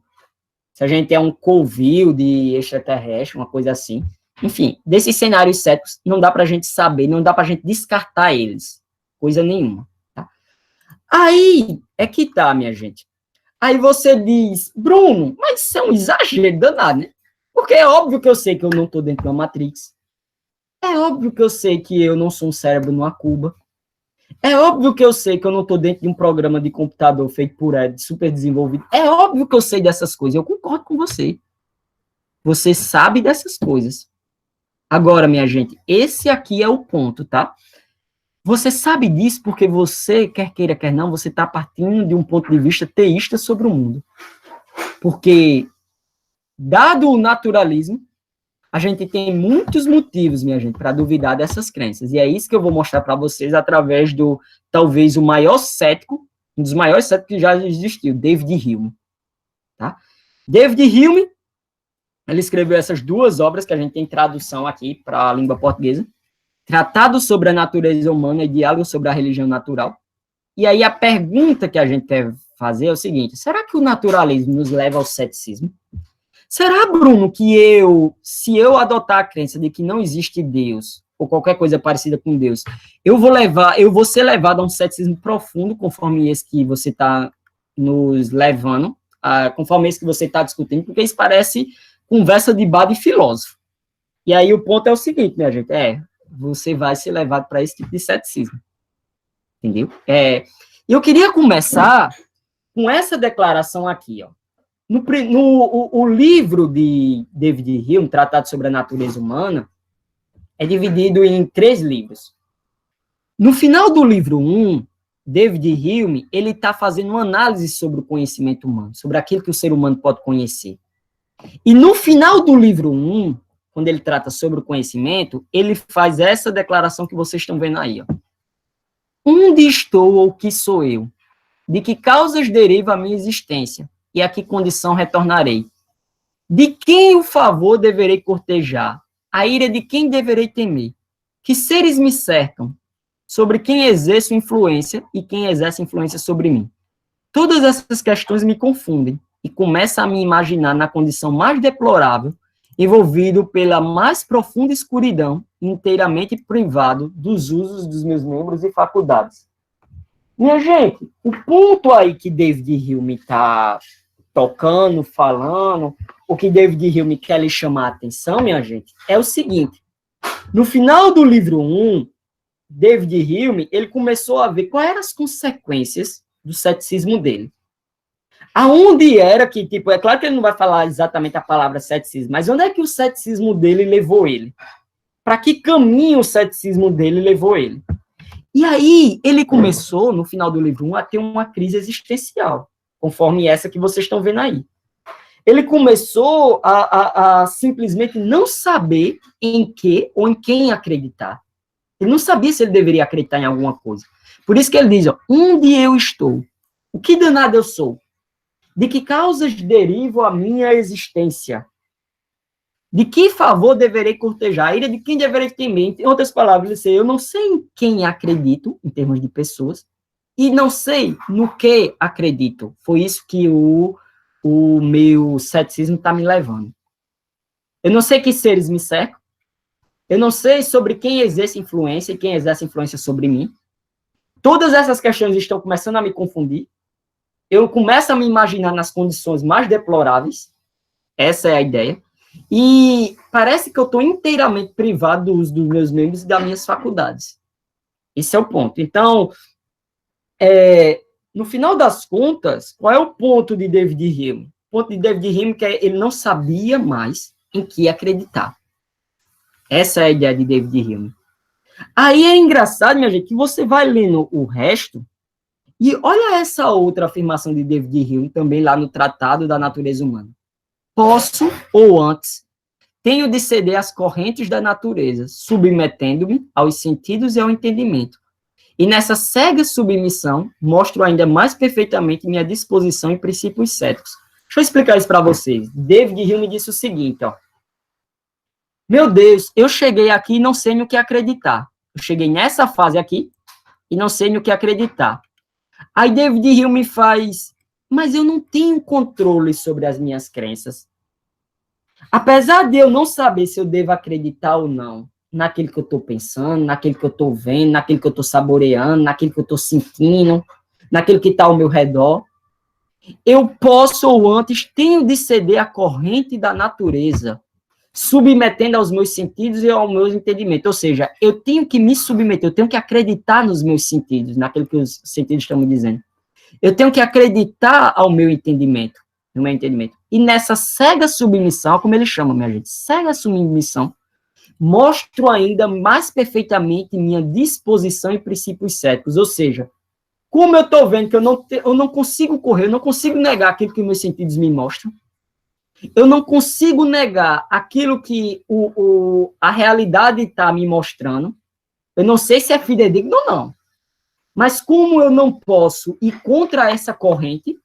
Se a gente é um covil de extraterrestre, uma coisa assim. Enfim, desses cenários céticos, não dá para a gente saber, não dá para a gente descartar eles. Coisa nenhuma. Tá? Aí é que tá, minha gente. Aí você diz, Bruno, mas isso é um exagero danado, né? Porque é óbvio que eu sei que eu não estou dentro de uma Matrix. É óbvio que eu sei que eu não sou um cérebro numa cuba. É óbvio que eu sei que eu não estou dentro de um programa de computador feito por Ed, super desenvolvido. É óbvio que eu sei dessas coisas. Eu concordo com você. Você sabe dessas coisas. Agora, minha gente, esse aqui é o ponto, tá? Você sabe disso porque você, quer queira, quer não, você está partindo de um ponto de vista teísta sobre o mundo. Porque, dado o naturalismo, a gente tem muitos motivos, minha gente, para duvidar dessas crenças. E é isso que eu vou mostrar para vocês através do, talvez, o maior cético, um dos maiores céticos que já existiu, David Hume. Tá? David Hume, ele escreveu essas duas obras que a gente tem tradução aqui para a língua portuguesa. Tratado sobre a natureza humana e Diálogo sobre a religião natural. E aí a pergunta que a gente quer fazer é o seguinte, será que o naturalismo nos leva ao ceticismo? Será, Bruno, que se eu adotar a crença de que não existe Deus, ou qualquer coisa parecida com Deus, eu vou ser levado a um ceticismo profundo, conforme esse que você está nos levando, conforme esse que você está discutindo, porque isso parece conversa de bar de filósofo. E aí o ponto é o seguinte, minha gente, você vai ser levado para esse tipo de ceticismo. Entendeu? Eu queria começar com essa declaração aqui, ó. O livro de David Hume, Tratado sobre a Natureza Humana, é dividido em 3 livros. No final do livro 1, David Hume, ele está fazendo uma análise sobre o conhecimento humano, sobre aquilo que o ser humano pode conhecer. E no final do livro 1, quando ele trata sobre o conhecimento, ele faz essa declaração que vocês estão vendo aí. Ó. Onde estou ou que sou eu? De que causas deriva a minha existência? E a que condição retornarei? De quem o favor deverei cortejar? A ira de quem deverei temer? Que seres me cercam? Sobre quem exerço influência e quem exerce influência sobre mim? Todas essas questões me confundem e começo a me imaginar na condição mais deplorável, envolvido pela mais profunda escuridão, inteiramente privado dos usos dos meus membros e faculdades. Minha gente, o ponto aí que David Hume está tocando, falando, o que David Hume quer lhe chamar a atenção, minha gente, é o seguinte. No final do livro 1, David Hume, ele começou a ver quais eram as consequências do ceticismo dele. Aonde era que, é claro que ele não vai falar exatamente a palavra ceticismo, mas onde é que o ceticismo dele levou ele? Para que caminho o ceticismo dele levou ele? E aí, ele começou, no final do livro 1, a ter uma crise existencial, conforme essa que vocês estão vendo aí. ele começou a simplesmente não saber em que ou em quem acreditar. Ele não sabia se ele deveria acreditar em alguma coisa. Por isso que ele diz, ó, onde eu estou? O que danado eu sou? De que causas derivo a minha existência? De que favor deverei cortejar? A ira de quem deverei temer? Em outras palavras, eu não sei em quem acredito, em termos de pessoas, e não sei no que acredito. Foi isso que o meu ceticismo está me levando. Eu não sei que seres me cercam, eu não sei sobre quem exerce influência e quem exerce influência sobre mim. Todas essas questões estão começando a me confundir. Eu começo a me imaginar nas condições mais deploráveis. Essa é a ideia. E parece que eu estou inteiramente privado do uso dos meus membros e das minhas faculdades. Esse é o ponto. Então, no final das contas, qual é o ponto de David Hume? O ponto de David Hume é que ele não sabia mais em que acreditar. Essa é a ideia de David Hume. Aí é engraçado, minha gente, que você vai lendo o resto e olha essa outra afirmação de David Hume, também lá no Tratado da Natureza Humana. Posso, ou antes, tenho de ceder às correntes da natureza, submetendo-me aos sentidos e ao entendimento. E nessa cega submissão, mostro ainda mais perfeitamente minha disposição em princípios céticos. Deixa eu explicar isso para vocês. David Hume disse o seguinte, ó. Meu Deus, eu cheguei aqui e não sei no que acreditar. Eu cheguei nessa fase aqui e não sei no que acreditar. Aí David Hume faz, mas eu não tenho controle sobre as minhas crenças. Apesar de eu não saber se eu devo acreditar ou não naquilo que eu estou pensando, naquilo que eu estou vendo, naquilo que eu estou saboreando, naquilo que eu estou sentindo, naquilo que está ao meu redor, eu posso ou antes tenho de ceder à corrente da natureza, submetendo aos meus sentidos e ao meu entendimento. Ou seja, eu tenho que me submeter, eu tenho que acreditar nos meus sentidos, naquilo que os sentidos estão me dizendo. Eu tenho que acreditar ao meu entendimento, no meu entendimento. E nessa cega submissão, como ele chama, minha gente, cega submissão, mostro ainda mais perfeitamente minha disposição e princípios céticos. Ou seja, como eu estou vendo que eu não consigo correr, eu não consigo negar aquilo que meus sentidos me mostram, eu não consigo negar aquilo que a realidade está me mostrando. Eu não sei se é fidedigno ou não. Mas como eu não posso ir contra essa corrente,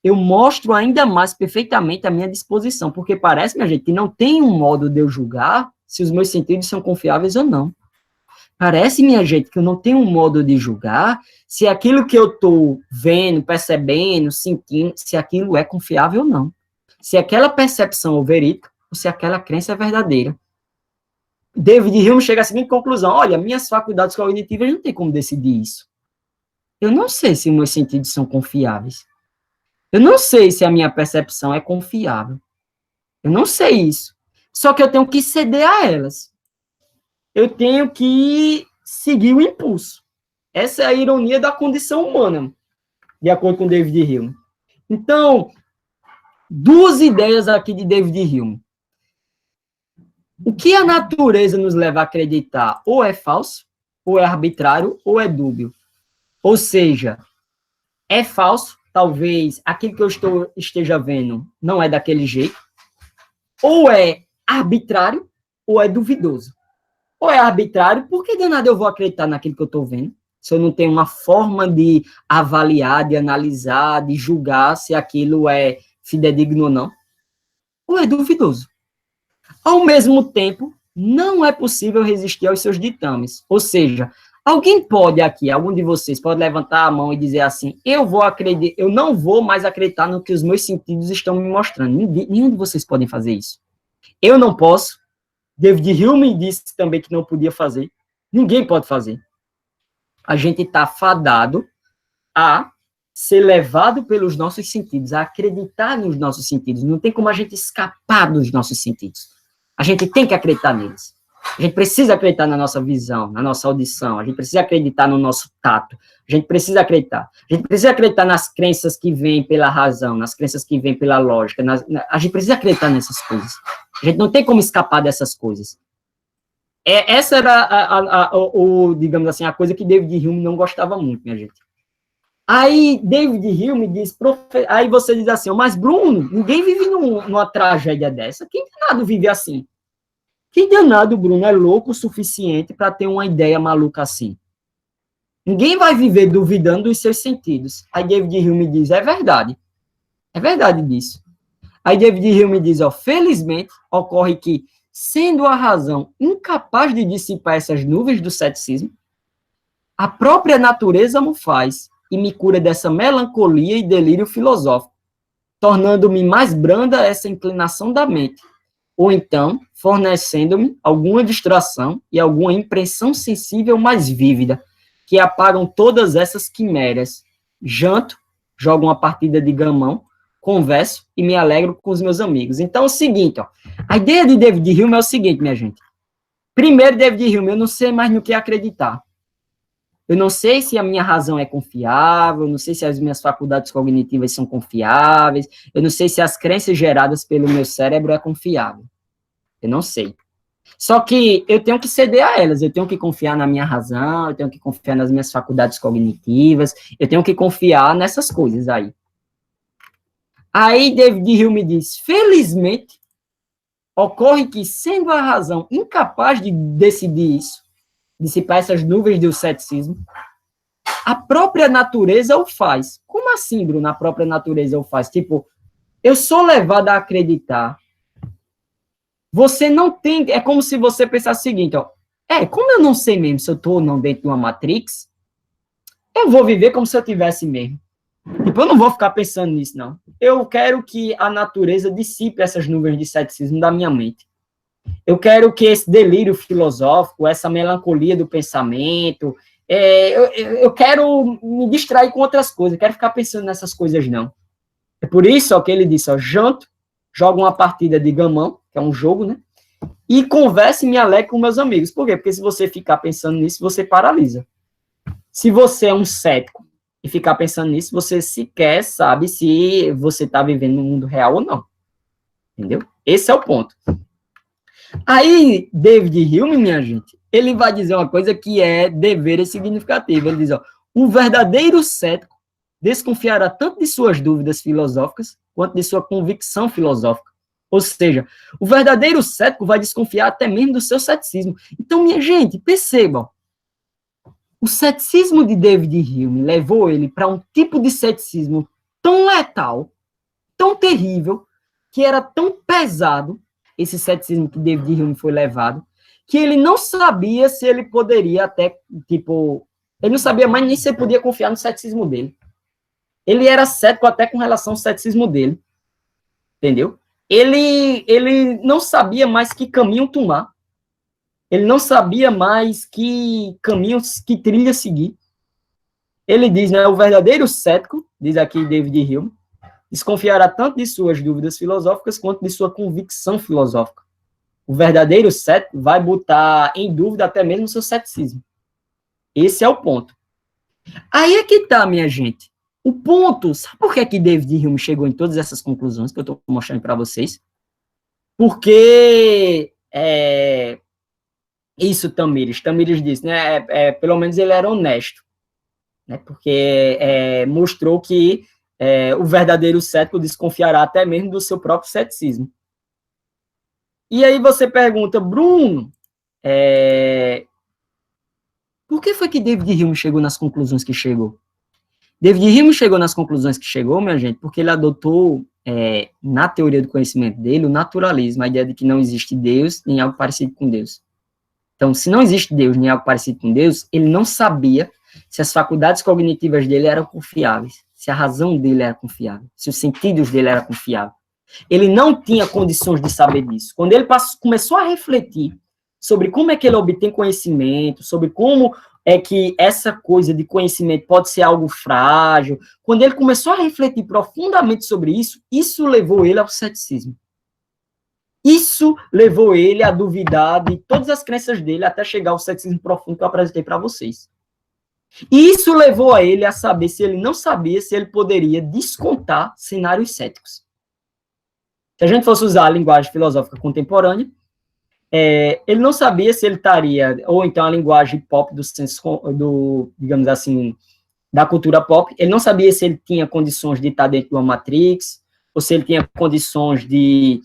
eu mostro ainda mais perfeitamente a minha disposição. Porque parece, minha gente, que não tem um modo de eu julgar se os meus sentidos são confiáveis ou não. Parece, minha gente, que eu não tenho um modo de julgar se aquilo que eu estou vendo, percebendo, sentindo, se aquilo é confiável ou não. Se aquela percepção é verídica ou se aquela crença é verdadeira. David Hume chega à seguinte conclusão, olha, minhas faculdades cognitivas não tem como decidir isso. Eu não sei se meus sentidos são confiáveis. Eu não sei se a minha percepção é confiável. Eu não sei isso. Só que eu tenho que ceder a elas. Eu tenho que seguir o impulso. Essa é a ironia da condição humana, de acordo com David Hume. Então, duas ideias aqui de David Hume. O que a natureza nos leva a acreditar ou é falso, ou é arbitrário, ou é dúbio. Ou seja, é falso, talvez aquilo que eu esteja vendo não é daquele jeito, ou é arbitrário, ou é duvidoso. Ou é arbitrário, por que danado eu vou acreditar naquilo que eu estou vendo? Se eu não tenho uma forma de avaliar, de analisar, de julgar se aquilo é fidedigno ou não. Ou é duvidoso. Ao mesmo tempo, não é possível resistir aos seus ditames. Ou seja, alguém pode aqui, algum de vocês pode levantar a mão e dizer assim, eu não vou mais acreditar no que os meus sentidos estão me mostrando. Nenhum de vocês podem fazer isso. Eu não posso. David Hume disse também que não podia fazer. Ninguém pode fazer. A gente está fadado a ser levado pelos nossos sentidos, a acreditar nos nossos sentidos. Não tem como a gente escapar dos nossos sentidos. A gente tem que acreditar neles. A gente precisa acreditar na nossa visão, na nossa audição. A gente precisa acreditar no nosso tato. A gente precisa acreditar. A gente precisa acreditar nas crenças que vêm pela razão, nas crenças que vêm pela lógica. A gente precisa acreditar nessas coisas. A gente não tem como escapar dessas coisas. Essa era, digamos assim, a coisa que David Hume não gostava muito, minha gente. Aí David Hume diz, aí você diz assim, mas Bruno, ninguém vive numa tragédia dessa. Quem danado vive assim? Quem danado, Bruno, é louco o suficiente para ter uma ideia maluca assim? Ninguém vai viver duvidando dos seus sentidos. Aí David Hume diz, é verdade disso. Aí David Hume diz, ó, felizmente, ocorre que, sendo a razão incapaz de dissipar essas nuvens do ceticismo, a própria natureza me faz e me cura dessa melancolia e delírio filosófico, tornando-me mais branda essa inclinação da mente, ou então fornecendo-me alguma distração e alguma impressão sensível mais vívida, que apagam todas essas quimeras. Janto, jogo uma partida de gamão, converso e me alegro com os meus amigos. Então é o seguinte, ó, a ideia de David Hume é o seguinte, minha gente. Primeiro, David Hume, eu não sei mais no que acreditar. Eu não sei se a minha razão é confiável, eu não sei se as minhas faculdades cognitivas são confiáveis, eu não sei se as crenças geradas pelo meu cérebro é confiável. Eu não sei. Só que eu tenho que ceder a elas, eu tenho que confiar na minha razão, eu tenho que confiar nas minhas faculdades cognitivas, eu tenho que confiar nessas coisas aí. Aí David Hume diz, felizmente, ocorre que, sendo a razão incapaz de decidir isso, dissipar essas nuvens do ceticismo, a própria natureza o faz. Como assim, Bruno, a própria natureza o faz? Tipo, eu sou levado a acreditar. Você não tem... É como se você pensasse o seguinte, ó, como eu não sei mesmo se eu estou ou não dentro de uma Matrix, eu vou viver como se eu tivesse mesmo. Tipo, eu não vou ficar pensando nisso, não. Eu quero que a natureza dissipe essas nuvens de ceticismo da minha mente. Eu quero que esse delírio filosófico, essa melancolia do pensamento, eu quero me distrair com outras coisas, eu quero ficar pensando nessas coisas, não. É por isso ó, que ele disse, ó, janto, jogo uma partida de gamão, que é um jogo, né? E converso e me alegro com meus amigos. Por quê? Porque se você ficar pensando nisso, você paralisa. Se você é um cético e ficar pensando nisso, você sequer sabe se você está vivendo no mundo real ou não. Entendeu? Esse é o ponto. Aí, David Hume, minha gente, ele vai dizer uma coisa que é dever e significativo. Ele diz, ó, o verdadeiro cético desconfiará tanto de suas dúvidas filosóficas quanto de sua convicção filosófica. Ou seja, o verdadeiro cético vai desconfiar até mesmo do seu ceticismo. Então, minha gente, percebam, o ceticismo de David Hume levou ele para um tipo de ceticismo tão letal, tão terrível, que era tão pesado, esse ceticismo que David Hume foi levado, que ele não sabia se ele poderia até, tipo, ele não sabia mais nem se ele podia confiar no ceticismo dele. Ele era cético até com relação ao ceticismo dele, entendeu? Ele não sabia mais que caminho tomar, ele não sabia mais que caminhos, que trilha seguir. Ele diz, né, o verdadeiro cético, diz aqui David Hume, desconfiará tanto de suas dúvidas filosóficas quanto de sua convicção filosófica. O verdadeiro cético vai botar em dúvida até mesmo o seu ceticismo. Esse é o ponto. Aí é que tá, minha gente. O ponto, sabe por que David Hume chegou em todas essas conclusões que eu estou mostrando para vocês? Porque isso, Tamires disse, né? Pelo menos ele era honesto, né? Porque mostrou que o verdadeiro cético desconfiará até mesmo do seu próprio ceticismo. E aí você pergunta, Bruno, por que foi que David Hume chegou nas conclusões que chegou? David Hume chegou nas conclusões que chegou, minha gente, porque ele adotou, na teoria do conhecimento dele, o naturalismo, a ideia de que não existe Deus nem algo parecido com Deus. Então, se não existe Deus nem algo parecido com Deus, ele não sabia se as faculdades cognitivas dele eram confiáveis, se a razão dele era confiável, se os sentidos dele eram confiáveis. Ele não tinha condições de saber disso. Quando ele começou a refletir sobre como é que ele obtém conhecimento, sobre como é que essa coisa de conhecimento pode ser algo frágil, quando ele começou a refletir profundamente sobre isso, isso levou ele ao ceticismo. Isso levou ele a duvidar de todas as crenças dele até chegar ao ceticismo profundo que eu apresentei para vocês. E isso levou a ele a saber se ele não sabia se ele poderia descontar cenários céticos. Se a gente fosse usar a linguagem filosófica contemporânea, ele não sabia se ele estaria, ou então a linguagem pop do senso, digamos assim, da cultura pop, ele não sabia se ele tinha condições de estar dentro de uma Matrix, ou se ele tinha condições de,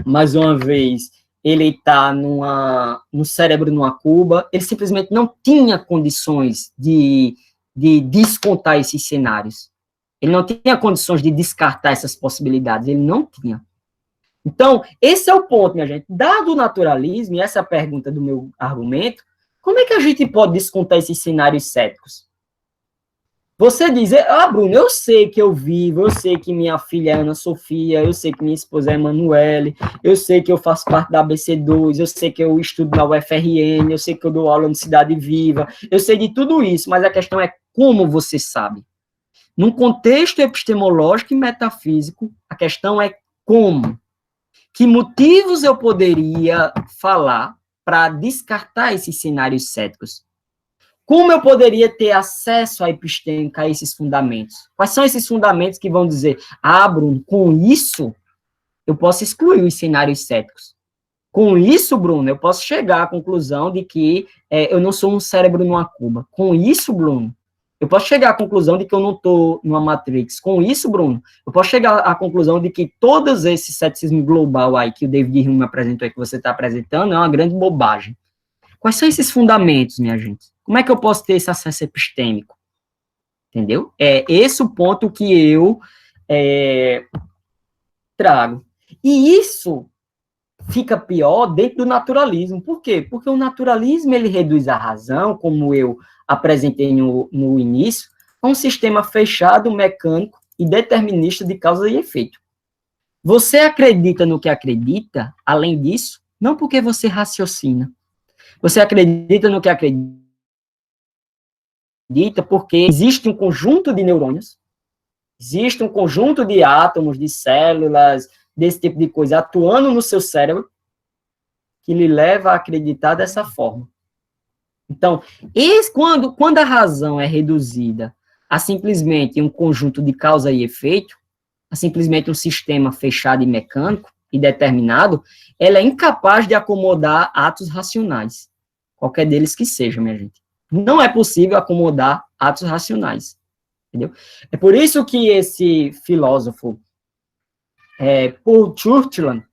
mais uma vez, ele estar no cérebro numa cuba, ele simplesmente não tinha condições de descontar esses cenários. Ele não tinha condições de descartar essas possibilidades, ele não tinha. Então, esse é o ponto, minha gente. Dado o naturalismo, e essa é a pergunta do meu argumento, como é que a gente pode descontar esses cenários céticos? Você diz, Bruno, eu sei que eu vivo, eu sei que minha filha é Ana Sofia, eu sei que minha esposa é Emanuele, eu sei que eu faço parte da ABC2, eu sei que eu estudo na UFRN, eu sei que eu dou aula no Cidade Viva, eu sei de tudo isso, mas a questão é como você sabe. Num contexto epistemológico e metafísico, a questão é como. Que motivos eu poderia falar para descartar esses cenários céticos? Como eu poderia ter acesso à epistêmica, a esses fundamentos? Quais são esses fundamentos que vão dizer, Bruno, com isso, eu posso excluir os cenários céticos. Com isso, Bruno, eu posso chegar à conclusão de que eu não sou um cérebro numa cuba. Com isso, Bruno, eu posso chegar à conclusão de que eu não estou numa Matrix. Com isso, Bruno, eu posso chegar à conclusão de que todos esse ceticismo global aí que o David Hume apresentou e que você está apresentando é uma grande bobagem. Quais são esses fundamentos, minha gente? Como é que eu posso ter esse acesso epistêmico? Entendeu? É esse o ponto que eu trago. E isso fica pior dentro do naturalismo. Por quê? Porque o naturalismo, ele reduz a razão, como eu apresentei no início, a um sistema fechado, mecânico e determinista de causa e efeito. Você acredita no que acredita, além disso, não porque você raciocina. Você acredita no que acredita porque existe um conjunto de neurônios, existe um conjunto de átomos, de células, desse tipo de coisa, atuando no seu cérebro, que lhe leva a acreditar dessa forma. Então, quando a razão é reduzida a simplesmente um conjunto de causa e efeito, a simplesmente um sistema fechado e mecânico e determinado, ela é incapaz de acomodar atos racionais, qualquer deles que seja, minha gente. Não é possível acomodar atos racionais, entendeu? É por isso que esse filósofo, Paul Churchland,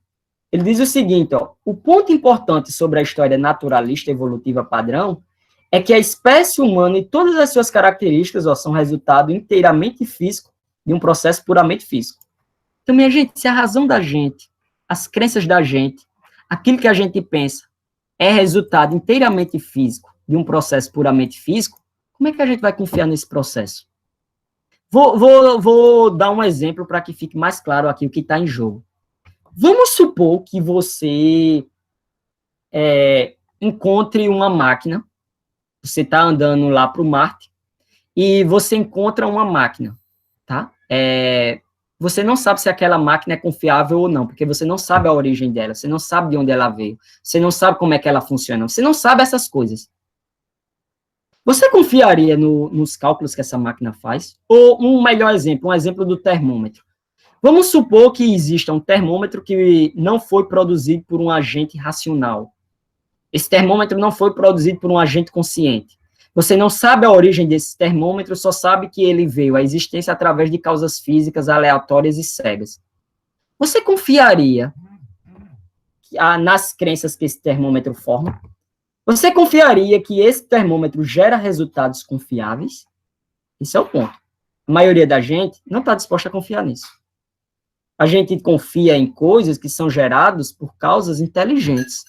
ele diz o seguinte, o ponto importante sobre a história naturalista evolutiva padrão é que a espécie humana e todas as suas características são resultado inteiramente físico de um processo puramente físico. Então, minha gente, se a razão da gente, as crenças da gente, aquilo que a gente pensa é resultado inteiramente físico de um processo puramente físico, como é que a gente vai confiar nesse processo? Vou dar um exemplo para que fique mais claro aqui o que está em jogo. Vamos supor que você encontre uma máquina, você está andando lá para o Marte, e você encontra uma máquina, tá? Você não sabe se aquela máquina é confiável ou não, porque você não sabe a origem dela, você não sabe de onde ela veio, você não sabe como é que ela funciona, você não sabe essas coisas. Você confiaria nos cálculos que essa máquina faz? Ou um melhor exemplo, um exemplo do termômetro. Vamos supor que exista um termômetro que não foi produzido por um agente racional. Esse termômetro não foi produzido por um agente consciente. Você não sabe a origem desse termômetro, só sabe que ele veio à existência através de causas físicas aleatórias e cegas. Você confiaria nas crenças que esse termômetro forma? Você confiaria que esse termômetro gera resultados confiáveis? Esse é o ponto. A maioria da gente não está disposta a confiar nisso. A gente confia em coisas que são geradas por causas inteligentes.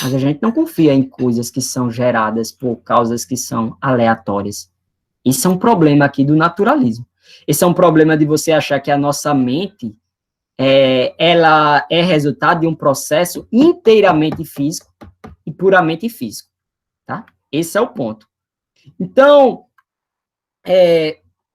Mas a gente não confia em coisas que são geradas por causas que são aleatórias. Isso é um problema aqui do naturalismo. Esse é um problema de você achar que a nossa mente ela é resultado de um processo inteiramente físico e puramente físico. Tá? Esse é o ponto. Então,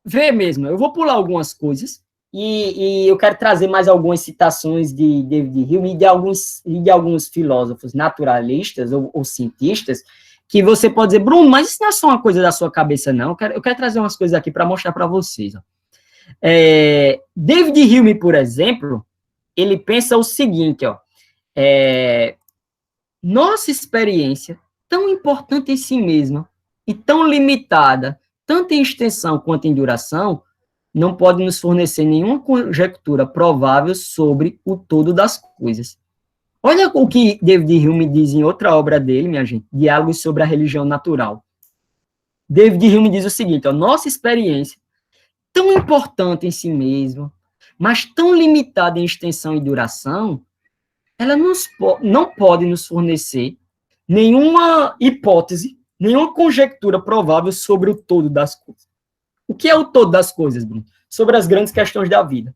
vê mesmo, eu vou pular algumas coisas, e eu quero trazer mais algumas citações de David Hume e de alguns filósofos naturalistas ou cientistas, que você pode dizer, Bruno, mas isso não é só uma coisa da sua cabeça, não. Eu quero trazer umas coisas aqui para mostrar para vocês. David Hume, por exemplo, ele pensa o seguinte, nossa experiência, tão importante em si mesma, e tão limitada, tanto em extensão quanto em duração, não pode nos fornecer nenhuma conjectura provável sobre o todo das coisas. Olha o que David Hume diz em outra obra dele, minha gente, Diálogos sobre a Religião Natural. David Hume diz o seguinte, ó, nossa experiência, tão importante em si mesma, mas tão limitada em extensão e duração, ela não pode nos fornecer nenhuma hipótese, nenhuma conjectura provável sobre o todo das coisas. O que é o todo das coisas, Bruno? Sobre as grandes questões da vida.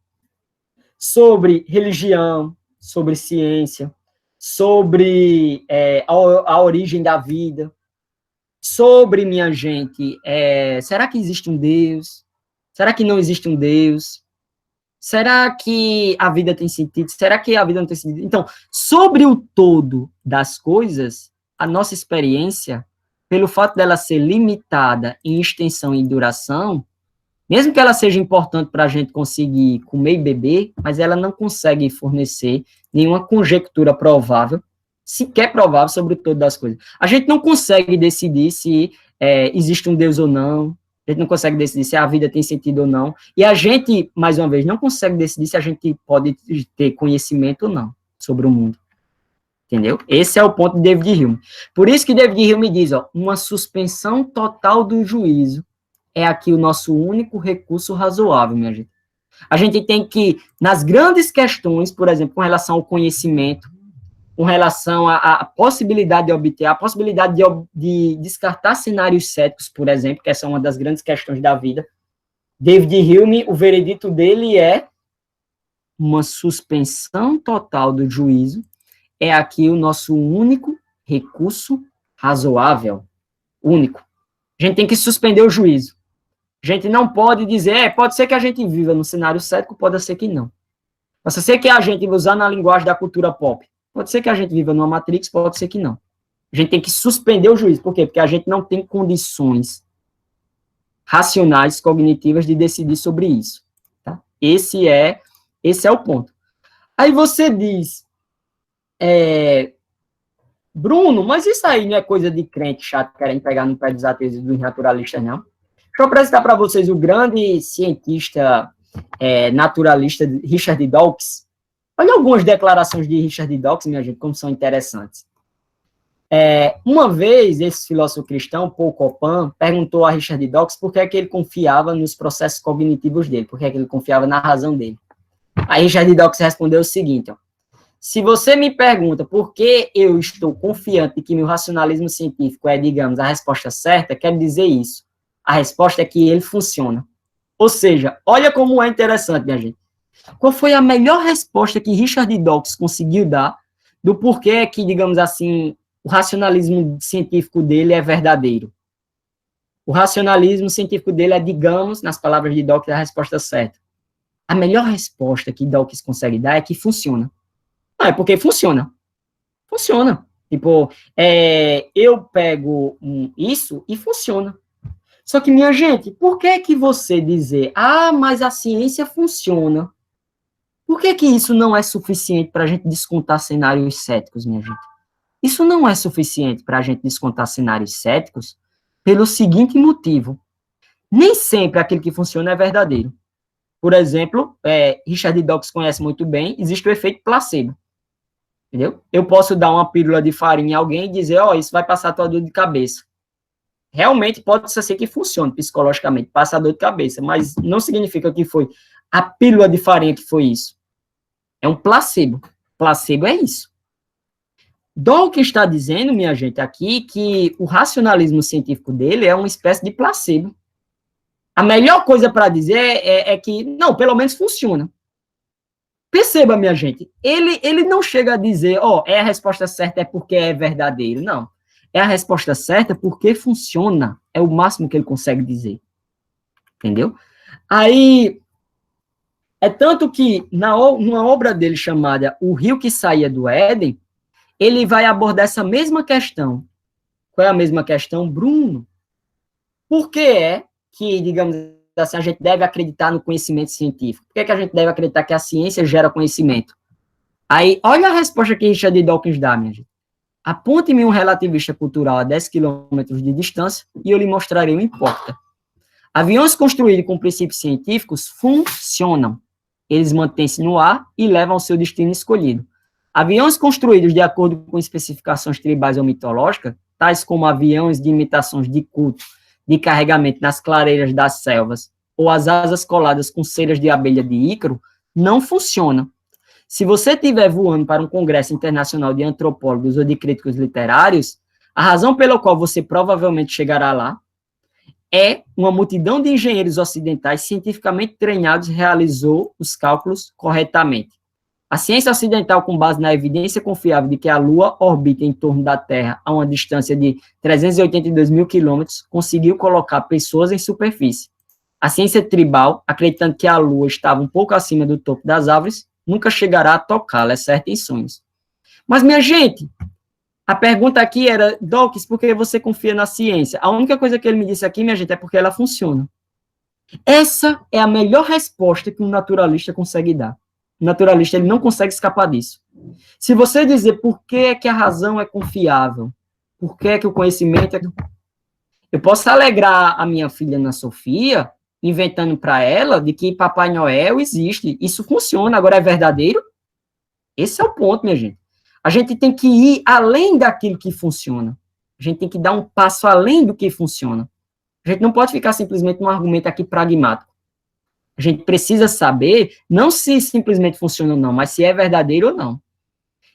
Sobre religião, sobre ciência, sobre a origem da vida, sobre, minha gente, será que existe um Deus? Será que não existe um Deus? Será que a vida tem sentido? Será que a vida não tem sentido? Então, sobre o todo das coisas, a nossa experiência, pelo fato dela ser limitada em extensão e duração, mesmo que ela seja importante para a gente conseguir comer e beber, mas ela não consegue fornecer nenhuma conjectura provável, sequer provável, sobre o todo das coisas. A gente não consegue decidir se existe um Deus ou não, a gente não consegue decidir se a vida tem sentido ou não, e a gente, mais uma vez, não consegue decidir se a gente pode ter conhecimento ou não sobre o mundo. Entendeu? Esse é o ponto de David Hume. Por isso que David Hume diz, ó, uma suspensão total do juízo é aqui o nosso único recurso razoável, minha gente. A gente tem que, nas grandes questões, por exemplo, com relação ao conhecimento, com relação à possibilidade de obter, a possibilidade de descartar cenários céticos, por exemplo, que essa é uma das grandes questões da vida, David Hume, o veredito dele é uma suspensão total do juízo, é aqui o nosso único recurso razoável, único. A gente tem que suspender o juízo. A gente não pode dizer, pode ser que a gente viva no cenário cético, pode ser que não. Pode ser que a gente, usando a linguagem da cultura pop, pode ser que a gente viva numa Matrix, pode ser que não. A gente tem que suspender o juízo. Por quê? Porque a gente não tem condições racionais, cognitivas, de decidir sobre isso. Tá? Esse é o ponto. Aí você diz, Bruno, mas isso aí não é coisa de crente chato querendo pegar no pé dos ateus e dos naturalistas, não? Deixa eu apresentar para vocês o grande cientista naturalista Richard Dawkins. Olha algumas declarações de Richard Dawkins, minha gente, como são interessantes. Uma vez, esse filósofo cristão, Paul Copan, perguntou a Richard Dawkins por que é que ele confiava nos processos cognitivos dele, por que é que ele confiava na razão dele. Aí Richard Dawkins respondeu o seguinte, ó, se você me pergunta por que eu estou confiante de que meu racionalismo científico é, digamos, a resposta certa, quero dizer isso. A resposta é que ele funciona. Ou seja, olha como é interessante, minha gente. Qual foi a melhor resposta que Richard Dawkins conseguiu dar do porquê que, digamos assim, o racionalismo científico dele é verdadeiro? O racionalismo científico dele é, digamos, nas palavras de Dawkins, a resposta certa. A melhor resposta que Dawkins consegue dar é que funciona. Não, é porque funciona. Funciona. Tipo, eu pego isso e funciona. Só que, minha gente, por que você dizer, mas a ciência funciona? Por que isso não é suficiente para a gente descontar cenários céticos, minha gente? Isso não é suficiente para a gente descontar cenários céticos pelo seguinte motivo. Nem sempre aquilo que funciona é verdadeiro. Por exemplo, Richard Dawkins conhece muito bem, existe o efeito placebo. Entendeu? Eu posso dar uma pílula de farinha a alguém e dizer, isso vai passar a tua dor de cabeça. Realmente pode ser que funcione psicologicamente, passa a dor de cabeça, mas não significa que foi a pílula de farinha que foi isso. É um placebo. Placebo é isso. Dawkins está dizendo, minha gente, aqui, que o racionalismo científico dele é uma espécie de placebo. A melhor coisa para dizer é que, não, pelo menos funciona. Perceba, minha gente, ele não chega a dizer, a resposta certa é porque é verdadeiro. Não. É a resposta certa porque funciona. É o máximo que ele consegue dizer. Entendeu? Aí, é tanto que, numa obra dele chamada O Rio que Saía do Éden, ele vai abordar essa mesma questão. Qual é a mesma questão? Bruno, por que é que, digamos assim, a gente deve acreditar no conhecimento científico? Por que a gente deve acreditar que a ciência gera conhecimento? Aí, olha a resposta que Richard Dawkins dá, minha gente. Aponte-me um relativista cultural a 10 quilômetros de distância e eu lhe mostrarei o hipócrita. Aviões construídos com princípios científicos funcionam. Eles mantêm-se no ar e levam ao seu destino escolhido. Aviões construídos de acordo com especificações tribais ou mitológicas, tais como aviões de imitações de culto, de carregamento nas clareiras das selvas, ou as asas coladas com ceras de abelha de Ícaro, não funcionam. Se você estiver voando para um congresso internacional de antropólogos ou de críticos literários, a razão pela qual você provavelmente chegará lá é uma multidão de engenheiros ocidentais cientificamente treinados realizou os cálculos corretamente. A ciência ocidental, com base na evidência confiável de que a Lua orbita em torno da Terra a uma distância de 382 mil quilômetros, conseguiu colocar pessoas em superfície. A ciência tribal, acreditando que a Lua estava um pouco acima do topo das árvores, nunca chegará a tocá-la, exceto em sonhos. Mas, minha gente, a pergunta aqui era, Dawkins, por que você confia na ciência? A única coisa que ele me disse aqui, minha gente, é porque ela funciona. Essa é a melhor resposta que um naturalista consegue dar. O naturalista, ele não consegue escapar disso. Se você dizer por que é que a razão é confiável, por que é que o conhecimento é... Eu posso alegrar a minha filha Ana Sofia, inventando para ela de que Papai Noel existe. Isso funciona, agora é verdadeiro? Esse é o ponto, minha gente. A gente tem que ir além daquilo que funciona. A gente tem que dar um passo além do que funciona. A gente não pode ficar simplesmente num argumento aqui pragmático. A gente precisa saber, não se simplesmente funciona ou não, mas se é verdadeiro ou não.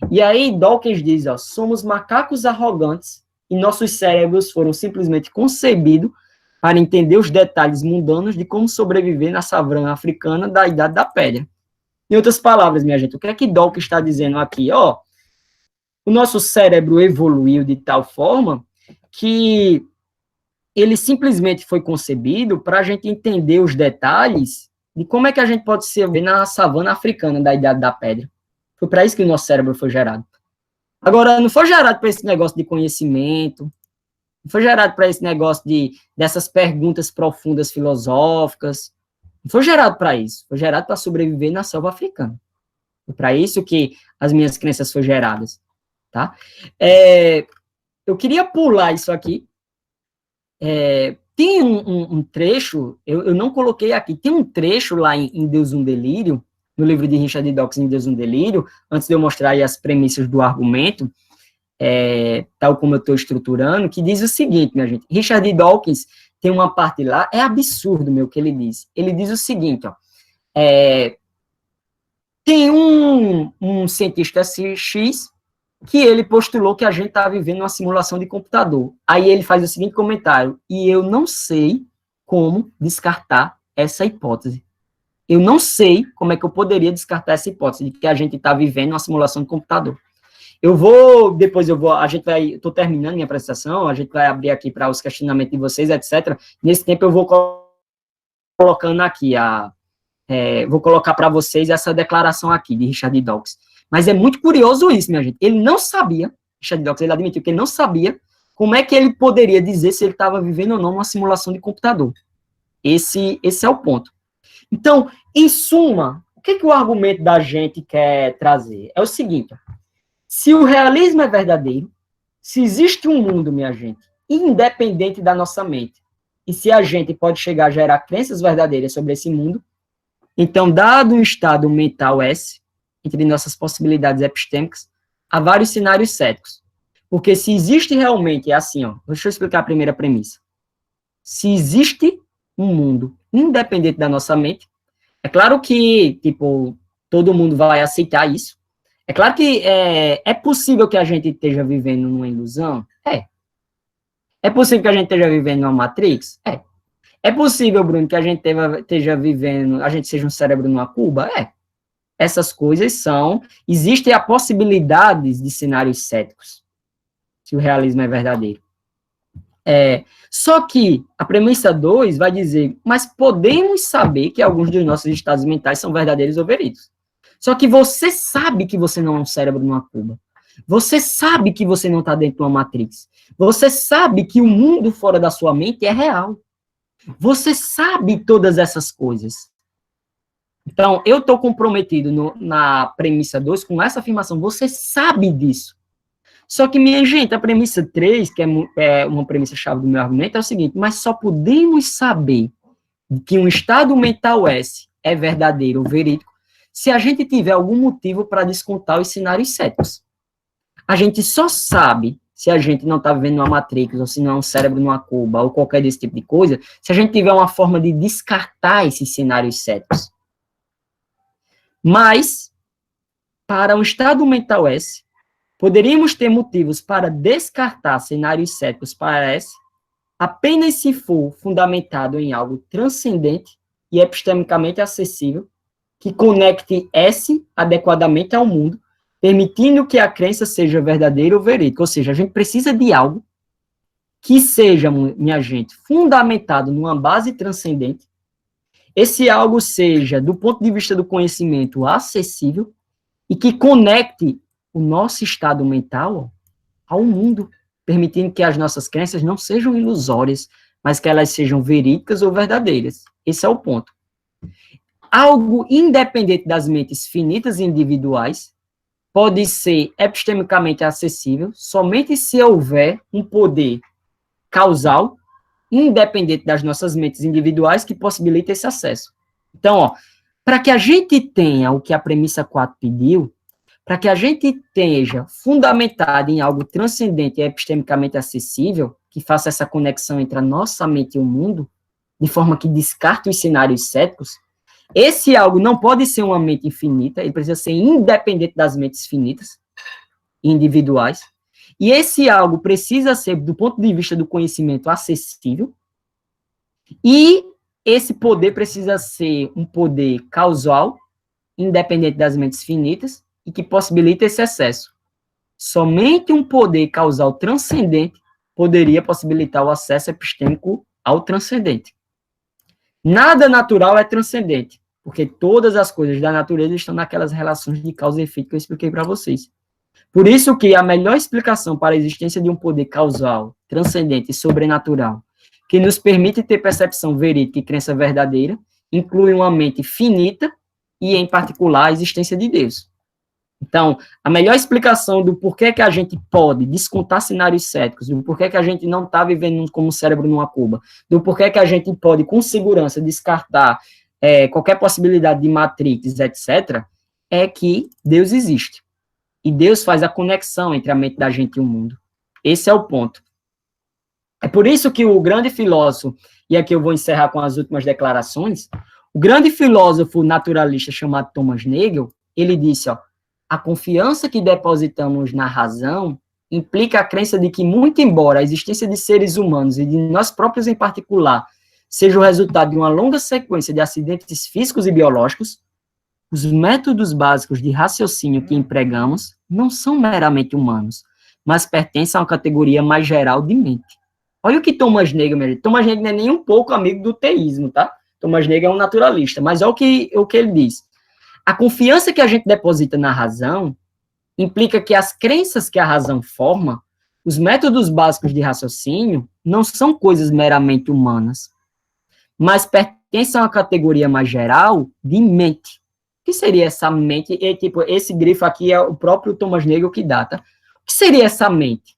E aí, Dawkins diz, ó, somos macacos arrogantes e nossos cérebros foram simplesmente concebidos para entender os detalhes mundanos de como sobreviver na savana africana da Idade da Pedra. Em outras palavras, minha gente, o que é que Dawkins está dizendo aqui? Ó, o nosso cérebro evoluiu de tal forma que ele simplesmente foi concebido para a gente entender os detalhes de como é que a gente pode ser na savana africana da Idade da Pedra. Foi para isso que o nosso cérebro foi gerado. Agora, não foi gerado para esse negócio de conhecimento, não foi gerado para esse negócio dessas perguntas profundas filosóficas, não foi gerado para isso, foi gerado para sobreviver na selva africana. Foi para isso que as minhas crenças foram geradas. Tá? Eu queria pular isso aqui. Tem um trecho, eu não coloquei aqui, tem um trecho lá em Deus um Delírio, no livro de Richard Dawkins, em Deus um Delírio, antes de eu mostrar aí as premissas do argumento, tal como eu estou estruturando, que diz o seguinte, minha gente, Richard Dawkins tem uma parte lá, é absurdo, meu, que ele diz. Ele diz o seguinte, ó, tem um cientista X que ele postulou que a gente está vivendo uma simulação de computador. Aí ele faz o seguinte comentário, e eu não sei como descartar essa hipótese. Eu não sei como é que eu poderia descartar essa hipótese de que a gente está vivendo uma simulação de computador. Estou terminando minha apresentação, a gente vai abrir aqui para os questionamentos de vocês, etc. Nesse tempo eu vou colocando aqui, vou colocar para vocês essa declaração aqui de Richard Dawkins. Mas é muito curioso isso, minha gente. Ele não sabia, Richard Dawkins, ele admitiu que ele não sabia como é que ele poderia dizer se ele estava vivendo ou não uma simulação de computador. Esse é o ponto. Então, em suma, o que o argumento da gente quer trazer? É o seguinte, se o realismo é verdadeiro, se existe um mundo, minha gente, independente da nossa mente, e se a gente pode chegar a gerar crenças verdadeiras sobre esse mundo, então, dado um estado mental S, entre nossas possibilidades epistêmicas, há vários cenários céticos. Porque se existe realmente, é assim, ó, deixa eu explicar a primeira premissa. Se existe um mundo independente da nossa mente, é claro que, tipo, todo mundo vai aceitar isso. É claro que é possível que a gente esteja vivendo numa ilusão? É. É possível que a gente esteja vivendo numa Matrix? É. É possível, Bruno, que a gente esteja vivendo, a gente seja um cérebro numa cuba? É. Essas coisas existem a possibilidades de cenários céticos, se o realismo é verdadeiro. Só que a premissa 2 vai dizer, mas podemos saber que alguns dos nossos estados mentais são verdadeiros ou verídicos. Só que você sabe que você não é um cérebro numa cuba. Você sabe que você não está dentro de uma matrix. Você sabe que o mundo fora da sua mente é real. Você sabe todas essas coisas. Então, eu estou comprometido na premissa 2 com essa afirmação. Você sabe disso. Só que, minha gente, a premissa 3, que é uma premissa-chave do meu argumento, é o seguinte, mas só podemos saber que um estado mental S é verdadeiro ou verídico se a gente tiver algum motivo para descontar os cenários céticos. A gente só sabe se a gente não está vivendo numa Matrix, ou se não é um cérebro numa cuba, ou qualquer desse tipo de coisa, se a gente tiver uma forma de descartar esses cenários céticos. Mas, para um estado mental S, poderíamos ter motivos para descartar cenários céticos para S, apenas se for fundamentado em algo transcendente e epistemicamente acessível, que conecte S adequadamente ao mundo, permitindo que a crença seja verdadeira ou verídica. Ou seja, a gente precisa de algo que seja, minha gente, fundamentado numa base transcendente. Esse algo seja, do ponto de vista do conhecimento, acessível e que conecte o nosso estado mental ao mundo, permitindo que as nossas crenças não sejam ilusórias, mas que elas sejam verídicas ou verdadeiras. Esse é o ponto. Algo independente das mentes finitas e individuais pode ser epistemicamente acessível somente se houver um poder causal, independente das nossas mentes individuais, que possibilite esse acesso. Então, para que a gente tenha o que a premissa 4 pediu, para que a gente esteja fundamentado em algo transcendente e epistemicamente acessível, que faça essa conexão entre a nossa mente e o mundo, de forma que descarte os cenários céticos, esse algo não pode ser uma mente infinita, ele precisa ser independente das mentes finitas e individuais, e esse algo precisa ser, do ponto de vista do conhecimento, acessível, e esse poder precisa ser um poder causal, independente das mentes finitas, e que possibilita esse acesso. Somente um poder causal transcendente poderia possibilitar o acesso epistêmico ao transcendente. Nada natural é transcendente, porque todas as coisas da natureza estão naquelas relações de causa e efeito que eu expliquei para vocês. Por isso que a melhor explicação para a existência de um poder causal, transcendente e sobrenatural, que nos permite ter percepção verídica e crença verdadeira, inclui uma mente finita e, em particular, a existência de Deus. Então, a melhor explicação do porquê que a gente pode descontar cenários céticos, do porquê que a gente não está vivendo como um cérebro numa cuba, do porquê que a gente pode, com segurança, descartar qualquer possibilidade de Matrix, etc., é que Deus existe. E Deus faz a conexão entre a mente da gente e o mundo. Esse é o ponto. É por isso que o grande filósofo, e aqui eu vou encerrar com as últimas declarações, o grande filósofo naturalista chamado Thomas Nagel, ele disse, a confiança que depositamos na razão implica a crença de que, muito embora a existência de seres humanos e de nós próprios em particular seja o resultado de uma longa sequência de acidentes físicos e biológicos, os métodos básicos de raciocínio que empregamos não são meramente humanos, mas pertencem a uma categoria mais geral de mente. Olha o que Thomas Nagel, meu gente. Thomas Nagel não é nem um pouco amigo do teísmo, tá? Thomas Nagel é um naturalista, mas olha o que ele diz. A confiança que a gente deposita na razão implica que as crenças que a razão forma, os métodos básicos de raciocínio, não são coisas meramente humanas, mas pertencem a uma categoria mais geral de mente. O que seria essa mente? E, tipo, esse grifo aqui é o próprio Thomas Nagel que dá, tá? O que seria essa mente?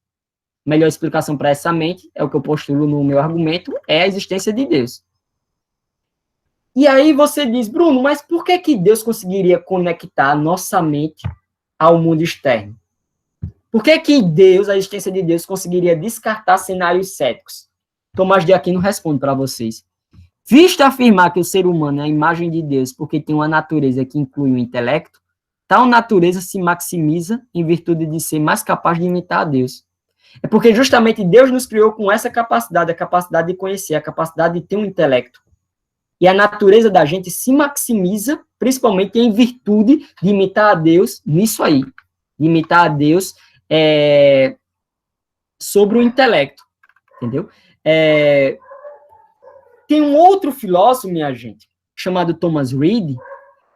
A melhor explicação para essa mente, é o que eu postulo no meu argumento, é a existência de Deus. E aí você diz, Bruno, mas por que Deus conseguiria conectar a nossa mente ao mundo externo? Por que Deus, a existência de Deus, conseguiria descartar cenários céticos? Tomás de Aquino responde para vocês. Visto afirmar que o ser humano é a imagem de Deus porque tem uma natureza que inclui o intelecto, tal natureza se maximiza em virtude de ser mais capaz de imitar a Deus. É porque justamente Deus nos criou com essa capacidade, a capacidade de conhecer, a capacidade de ter um intelecto. E a natureza da gente se maximiza, principalmente em virtude de imitar a Deus nisso aí. De imitar a Deus sobre o intelecto. Entendeu? Tem um outro filósofo, minha gente, chamado Thomas Reid,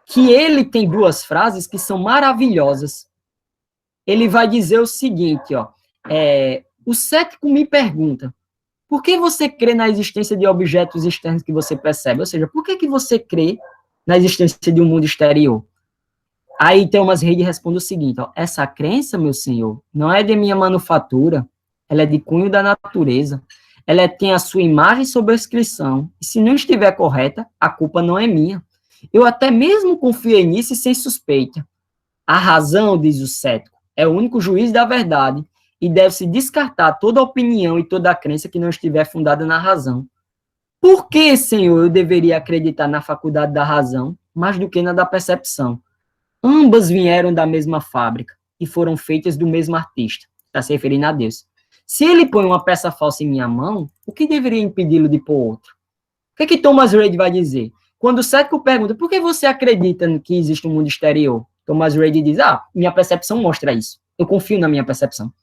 que ele tem duas frases que são maravilhosas. Ele vai dizer o seguinte, o cético me pergunta, por que você crê na existência de objetos externos que você percebe? Ou seja, por que você crê na existência de um mundo exterior? Aí Thomas Reid responde o seguinte, essa crença, meu senhor, não é de minha manufatura, ela é de cunho da natureza. ela tem a sua imagem sob a inscrição, e se não estiver correta, a culpa não é minha. Eu até mesmo confiei nisso e sem suspeita. A razão, diz o cético, é o único juiz da verdade, e deve-se descartar toda opinião e toda crença que não estiver fundada na razão. Por que, Senhor, eu deveria acreditar na faculdade da razão, mais do que na da percepção? Ambas vieram da mesma fábrica e foram feitas do mesmo artista. Está se referindo a Deus. Se ele põe uma peça falsa em minha mão, o que deveria impedi-lo de pôr outra? O que Thomas Reid vai dizer? Quando o cético pergunta, por que você acredita que existe um mundo exterior? Thomas Reid diz, minha percepção mostra isso. Eu confio na minha percepção.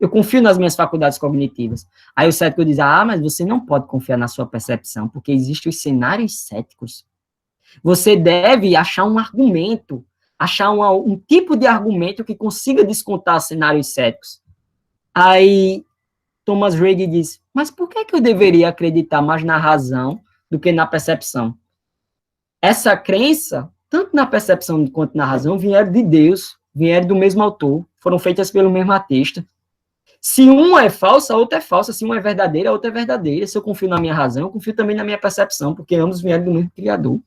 Eu confio nas minhas faculdades cognitivas. Aí o cético diz, mas você não pode confiar na sua percepção, porque existem os cenários céticos. Você deve achar um argumento, achar um tipo de argumento que consiga descontar cenários céticos. Aí Thomas Reid diz, mas por que eu deveria acreditar mais na razão do que na percepção? Essa crença, tanto na percepção quanto na razão, vieram de Deus, vieram do mesmo autor, foram feitas pelo mesmo artista. Se uma é falsa, a outra é falsa. Se uma é verdadeira, a outra é verdadeira. Se eu confio na minha razão, eu confio também na minha percepção, porque ambos vieram do mesmo Criador.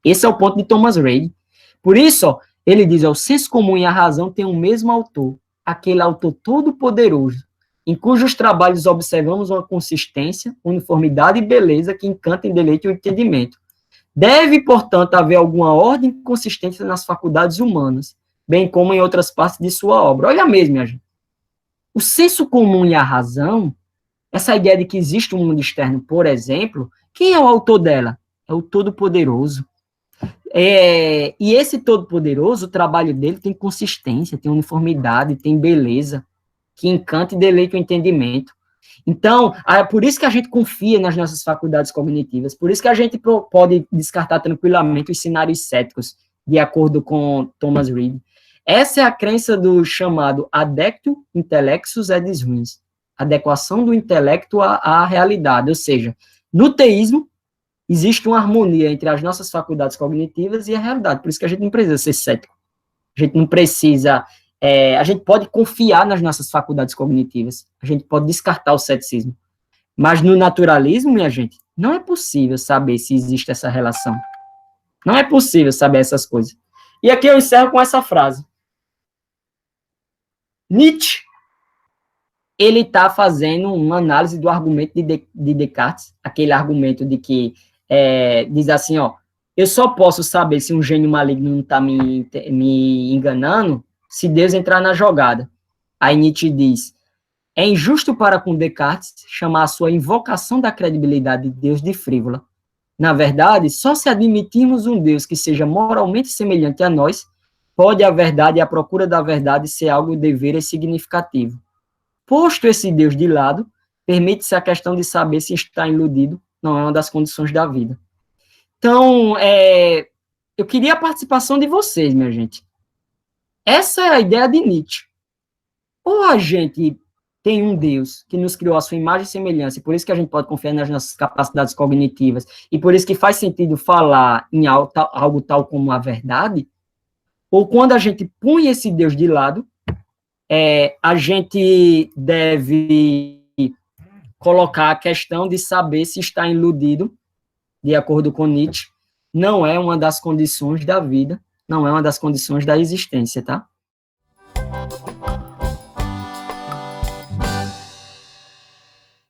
Esse é o ponto de Thomas Reid. Por isso, ele diz, o senso comum e a razão têm o mesmo autor, aquele autor todo-poderoso, em cujos trabalhos observamos uma consistência, uniformidade e beleza que encantam e deleitam o entendimento. Deve, portanto, haver alguma ordem e consistência nas faculdades humanas, bem como em outras partes de sua obra. Olha mesmo, minha gente. O senso comum e a razão, essa ideia de que existe um mundo externo, por exemplo, quem é o autor dela? É o Todo-Poderoso. E esse Todo-Poderoso, o trabalho dele tem consistência, tem uniformidade, tem beleza, que encanta e deleita o entendimento. Então, é por isso que a gente confia nas nossas faculdades cognitivas, por isso que a gente pode descartar tranquilamente os cenários céticos, de acordo com Thomas Reid. Essa é a crença do chamado adectio intellectus et disruens, adequação do intelecto à realidade, ou seja, no teísmo, existe uma harmonia entre as nossas faculdades cognitivas e a realidade, por isso que a gente não precisa ser cético, a gente não precisa, a gente pode confiar nas nossas faculdades cognitivas, a gente pode descartar o ceticismo, mas no naturalismo, minha gente, não é possível saber se existe essa relação, não é possível saber essas coisas. E aqui eu encerro com essa frase. Nietzsche, ele está fazendo uma análise do argumento de Descartes, aquele argumento de que diz assim, eu só posso saber se um gênio maligno não está me enganando se Deus entrar na jogada. Aí Nietzsche diz, é injusto para com Descartes chamar a sua invocação da credibilidade de Deus de frívola. Na verdade, só se admitirmos um Deus que seja moralmente semelhante a nós, pode a verdade e a procura da verdade ser algo dever e significativo. Posto esse Deus de lado, permite-se a questão de saber se está iludido, não é uma das condições da vida. Então, eu queria a participação de vocês, minha gente. Essa é a ideia de Nietzsche. Ou a gente tem um Deus que nos criou a sua imagem e semelhança, e por isso que a gente pode confiar nas nossas capacidades cognitivas, e por isso que faz sentido falar em algo tal como a verdade, ou quando a gente põe esse Deus de lado, a gente deve colocar a questão de saber se está iludido, de acordo com Nietzsche, não é uma das condições da vida, não é uma das condições da existência, tá?